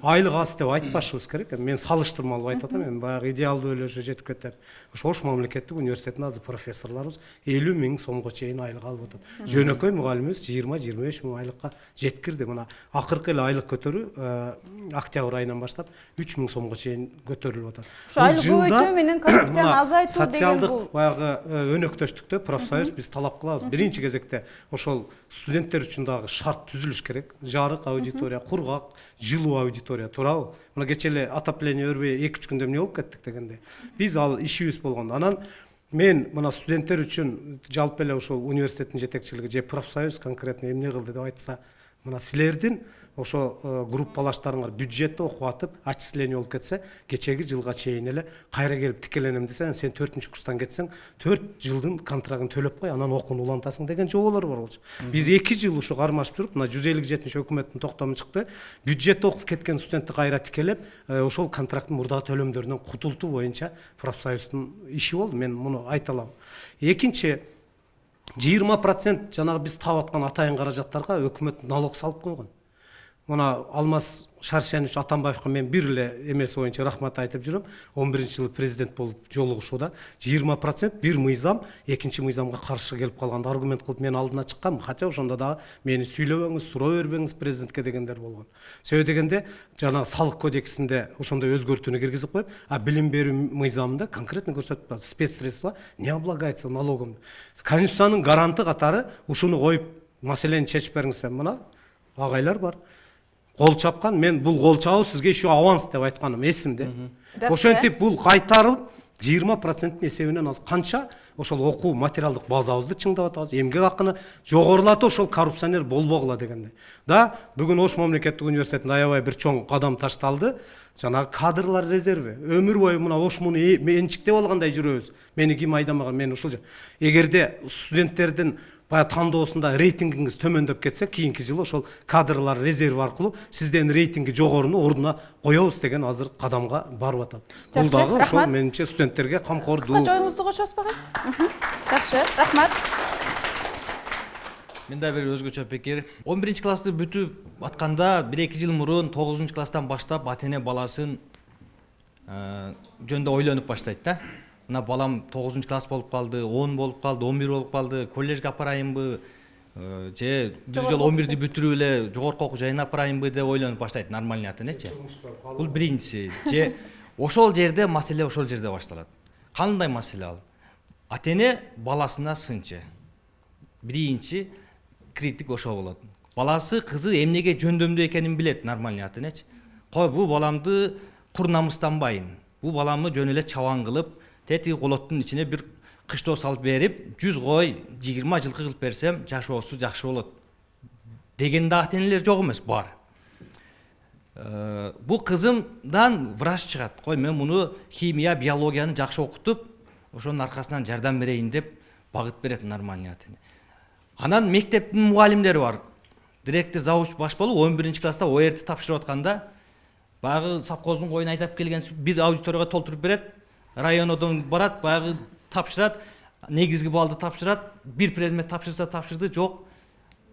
Айлык аз деп айтпашыбыз керек. Мен салыштырмалуу айтып атам, эми баягы идеалдуу өлөшө жетип кетип. Ош мамлекеттик университетинин азыр профессорлорубуз 50 000 сомго чейин айлык алып атат. Жөнөкөй мугалимибиз 20-25 000 айлыкка жеткирди. Мына акыркы эле айлык көтөрүү октябрь айынан баштап 3 000 сомго чейин көтөрүлүп атат. Ошо айлык көбөйтүү менен коррупцияны азайтуу деген бул социалдык баягы өнөктөштүктө профсоюз биз талап кылабыз. Биринчи кезекте ошол студенттер үчүн дагы шарт түзүлүш керек. Жарык аудитория, кургак, жылуу аудитория, туурабы? Мына кече эле отопление өрбөй 2-3 күндө эмне болуп кеттик дегенде. Биз ал ишибиз болгондо анан мен мына студенттер үчүн жалпы эле ошол университеттин жетекчилиги же профсоюз конкретно эмне кылды деп айтса, мына силердин ошо группалаштарыңар бюджетти окуп атып отчисление болуп кетсе, кечеги жылга чейин эле кайра келип тикеленем десең, сен 4-нчү курстан кетсең 4 жылдын контрагын төлөп кой, анан окууну улантасың деген жоболор бар болчу. Биз 2 жыл ушу кармашып жүрүп, мына 157 өкмөттүн токтому чыкты. Бюджетте окуп кеткен студентти кайра тикелеп, ошол контракттын мурдагы төлөмдөрүнөн кутултуу боюнча профсоюздун иши болду. Мен муну айта алам. Экинчи, 20% жанагы биз таап аткан атайын каражаттарга өкмөт налог салып койгон. Мына Алмаз Шаршенович Атамбаевка мен бир эле эмеси боюнча рахмат айтып жүрөм. 11-жылы президент болуп жолугушууда 20% бир мыйзам экинчи мыйзамга каршы келип калганда аргумент кылып мен алдына чыккам. Хотя ошондо дагы мени сүйлөбөңүз, суроо бербеңиз президентке дегендер болгон. Себеби дегенде жана салык кодексинде ошондой өзгөртүүнү киргизип коюп, а билим берүү мыйзамында конкретно көрсөтүп турат. Спецсредства не облагается налогом. Конституциянын гаранты катары ушуну коюп маселени чечип бериңиз. Мына агайлар бар. Кол чапкан, мен бул кол чабуу сизге еще аванс деп айтканым эсимде. Ошентип бул кайтарып 20% эсебинен аз канча ошол окуу материалдык базабызды чыңдап атабыз, эмгек акыны жогорулатып ошол коррупционер болбогула дегенде. Да, бүгүн Ош мамлекеттик университетинде аябай бир чоң кадам ташталды. Жанагы кадрлар резерви. Өмүр бою мына Ош муну менчиктеп алгандай жүрөбүз. Мени ким айдамаган, мен ушул. Эгерде студенттердин баягы тандоосунда рейтингиңиз төмөндөп кетсе, кийинки жылы ошол кадрлар резерви аркылуу сизден рейтинги жогоруну ордуна коебуз деген азыр кадамга барып атат. Бул дагы ошол менимче студенттерге камкордуу. Кыскача оюңузду кошосузбу агай? Жакшы, рахмат. Менде бир өзгөчө пикир. 11 классты бүтүп атканда 1-2 жыл мурун 9 класстан баштап ата-эне баласын жөнүндө ойлонуп баштайт да. Мына балам 9 класс болуп калды, 10 болуп калды, 11 болуп калды, коллежге апарайынбы, же бир жолу 11-ди бүтүрүп эле жогорку окуу жайына апарайынбы деп ойлонуп баштайт нормальный ата-энечи. Бул биринчиси. Же ошол жерде маселе ошол жерде башталат. Кандай маселе ал? Ата-эне баласына сынчы. Биринчи критик ошол болот. Баласы, кызы эмнеге жөндөмдүү экенин билет нормальный ата-энечи. Кой бул баламды кур намыстанбайын. Бул баламды жөн эле чабан кылып, тетиги колоттун ичине бир кыштоо салып берип, 100 кой, 20 жылкы кылып берсем, жашоосу жакшы болот. Деген да ата-энелер жок эмес, бар. Бул кызымдан врач чыгат. Кой, мен муну химия, биологияны жакшы окутуп, ошонун аркасынан жардам берейин деп багыт берет нормальный ата-эне. Анан мектептин мугалимдери бар. Директор, завуч баш болуп 11-класста ОРТ тапшырып атканда, баягы совхоздун коюн айдап келген бир аудиторияга толтуруп берет. Районодон барат, баягы тапшырат, негизги балды тапшырат, бир предмет тапшырса тапшырды, жок.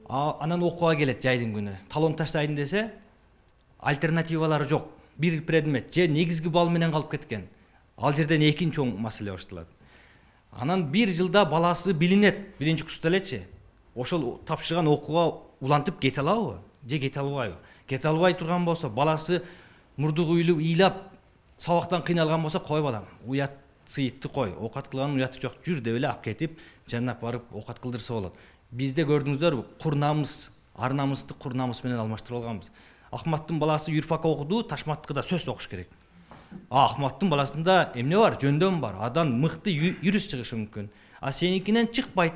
Анан окууга келет жайдын күнү. Талон таштайын десе, альтернативалары жок. Бир предмет же негизги бал менен калып кеткен. Ал жерден экинчи чоң маселе башталат. Анан бир жылда баласы билинет, биринчи курста элечи. Ошол тапшырган окууга улантып кете алабы? Же кете албайбы? Кете албай турган болсо, баласы мурдугу ыйлап сабактан кыйналган болсо, кой балам, уят сыйытты кой, оокат кылганын уяты жок, жүр деп эле алып кетип, жанап барып оокат кылдырса болот. Бизде көрдүңүздөрбү, кур намыс, ар намысты кур намыс менен алмаштырып алганбыз. Ахматтын баласы юрфак окуду, Ташматтыкы да сөз окуш керек. Ахматтын баласында эмне бар? Жөндөм бар. Адан мыкты юрист чыгышы мүмкүн. А сеникинен чыкпайт.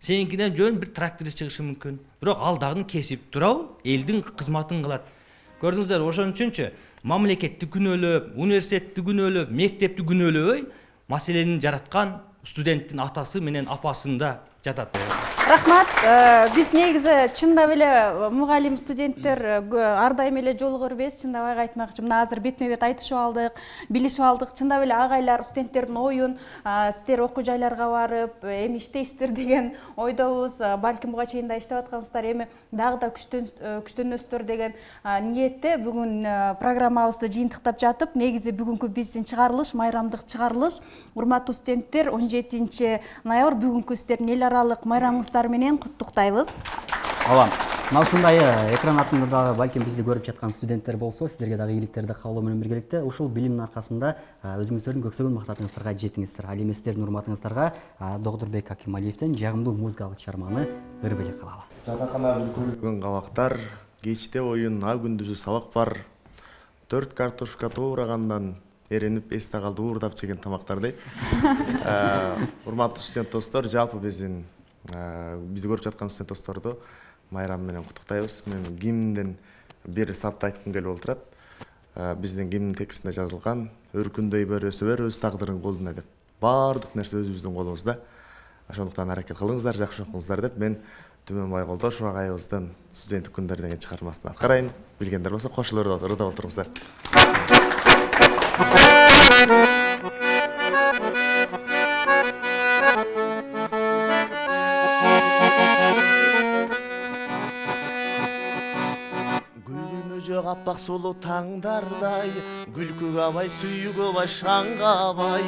Сеникинен жөн бир тракторист чыгышы мүмкүн. Бирок ал дагы кесип турабы, элдин кызматын кылат. Көрдүңүздөр, ошон үчүнчү мамлекетти күнөөлөп, университетти күнөөлөп, мектепти күнөөлөбөй, маселени жараткан студенттин атасы менен апасында жатат. Рахмат. Биз негизи чындап эле мугалим студенттер ар дайым эле жолугурбиз. Чындап эле айтмакчы, мына азыр бетме-бет айтышып алдык, билишип алдык. Чындап эле агайлар студенттердин оюн, сиздер окуу жайларга барып, эми иштейсиздер деген ойдобуз. Балким буга чейин да иштеп аткансыздар, эми дагы да күчтөнөсүздөр деген ниетте бүгүн программабызды жыйынтыктап жатып, негизи бүгүнкү биздин чыгарылыш, майрамдык чыгарылыш, урматтуу студенттер, 17 ноябрь бүгүнкү сиздердин эл аралык майрамыңыздар менен куттуктайбыз. Ооба. Мына ушундай экран артында дагы балким бизди көрүп жаткан студенттер болсо, сиздерге дагы ийгиликтерди каалоо менен биргеликте ушул билимдин аркасында өзүңүздөрдүн көксөгөн максатыңыздарга жетиңиздер. Ал эми сиздердин урматыңыздарга Докторбек Акималиевден жагымдуу музыкалык чыгарманы ырбелек кылалы. Жатакана бүткүлгөн кабактар, кечте оюн, а күндүзү сабак бар. 4 картошка туурагандан эринип эсте калды уурдап жеген тамактар дейт. Урматтуу студент достор, жалпы бизди көрүп жаткан студент досторду майрам менен куттуктайбыз. Мен гимнден бир сапты айткым келип отурат. Биздин гимн текстинде жазылган өркүндөй бер өсө бер өз тагдырың колуңда деп. Бардык нерсе өзүбүздүн колубузда. Ошондуктан аракет кылыңыздар, жакшы окуңуздар деп мен Түмөнбай Колдошов агайыбыздын студенттик күндөр деген чыгармасын аткарайын. Билгендер болсо кошулуп ырдап отуруңуздар. Жок аппак сулуу таңдардай, күлкү абай, сүйүүгө бай, шаңга бай,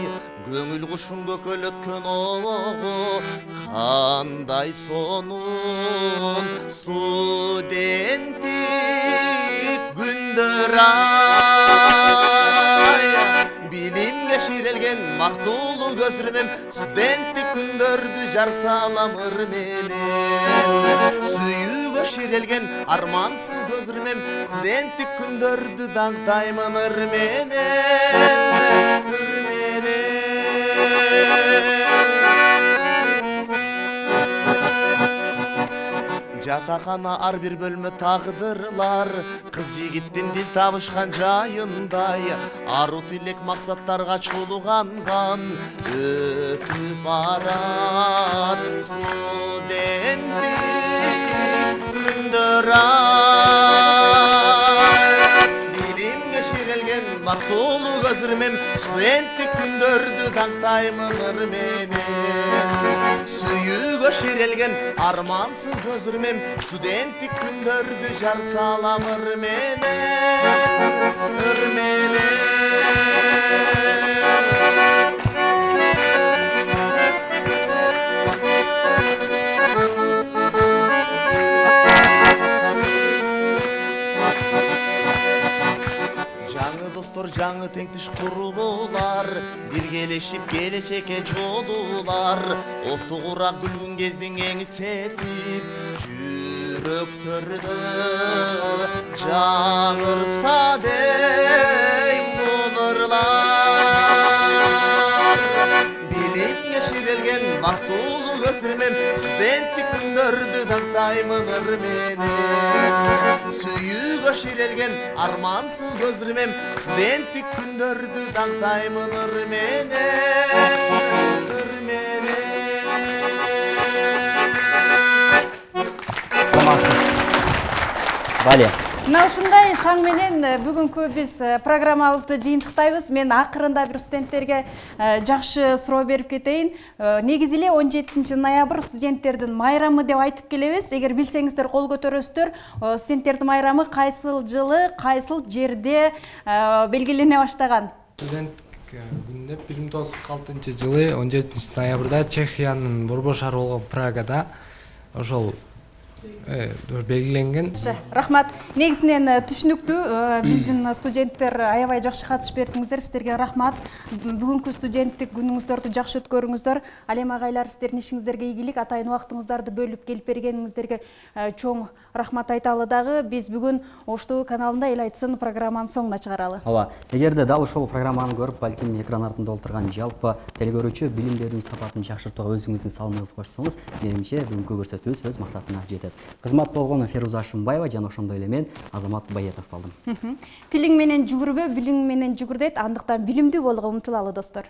көңүл кушун көкөлөткөн ого, кандай сонун студенттик күндөр ай. Билимге ширелген мактуулуу көзүрмем, студенттик күндөрдү жар салам ыр менен. Сүйүүгө ширелген армансыз көзүрмем, студенттик күндөрдү даңктаймын ыр менен, ыр менен. Жатакана ар бир бөлмө тагдырлар, кыз жигиттин дил табышкан жайындай, ару тилек максаттарга чуулганган өтүп барат студенттик күндөр ай. Билимге ширелген бактуулуу көзүрмем, студенттик күндөрдү даңктаймын ыр менен. Сүйүүгө ширелген армансыз көзүрмем, студенттик күндөрдү жар салам ыр менен, ыр менен. Жаңы теңтиш курулуулар, биргелешип келечекке жолуулар, оттук урак күлгүн кездин эңсетип, жүрөктөрдө жаңырса дейм бул ырлар. Билимге ширелген бактуулуу көзүрмем, студенттик күндөрдү даңктаймын ыр менен. Сүйүүгө ширелген армансыз көзүрмем, студенттик күндөрдү даңктаймын ыр менен, ыр менен. Тамаксыз. Валя. Мына ушундай шаң менен бүгүнкү биз программабызды жыйынтыктайбыз. Мен акырында бир студенттерге жакшы суроо берип кетейин. Негизи эле 17 ноябрь студенттердин майрамы деп айтып келебиз. Эгер билсеңиздер кол көтөрөсүздөр. Студенттердин майрамы кайсыл жылы, кайсыл жерде белгилене баштаган? Студенттик күндө 1946 жылы 17 ноябрда Чехиянын борбор шаары болгон Прагада ошол белгиленген. Рахмат. Негизинен түшүнүктүү. Биздин студенттер аябай жакшы катышып бердиңиздер. Сиздерге рахмат. Бүгүнкү студенттик күнүңүздөрдү жакшы өткөрүңүздөр. Ал эми агайлар, сиздердин ишиңиздерге ийгилик, атайын убактыңыздарды бөлүп келип бергениңиздерге чоң рахмат айталы дагы. Биз бүгүн Ош ТВ каналында Эл айтсын программанын соңуна чыгаралы. Ооба. Эгерде дал ушул программаны көрүп, балким экран артында олтурган жалпы телекөрүүчү билим берүүнүн сапатын жакшыртууга өзүңүздүн салымыңызды кошсоңуз, менимче бүгүнкү көрсөтүүбүз өз максатына жетет. Кызмат болгон Феруза Шымбаева жана ошондой эле мен Азамат Баятов болдум. Тилиң менен жүгүрбө, билиң менен жүгүр дейт. Андыктан билимдүү болууга умтулалы достор.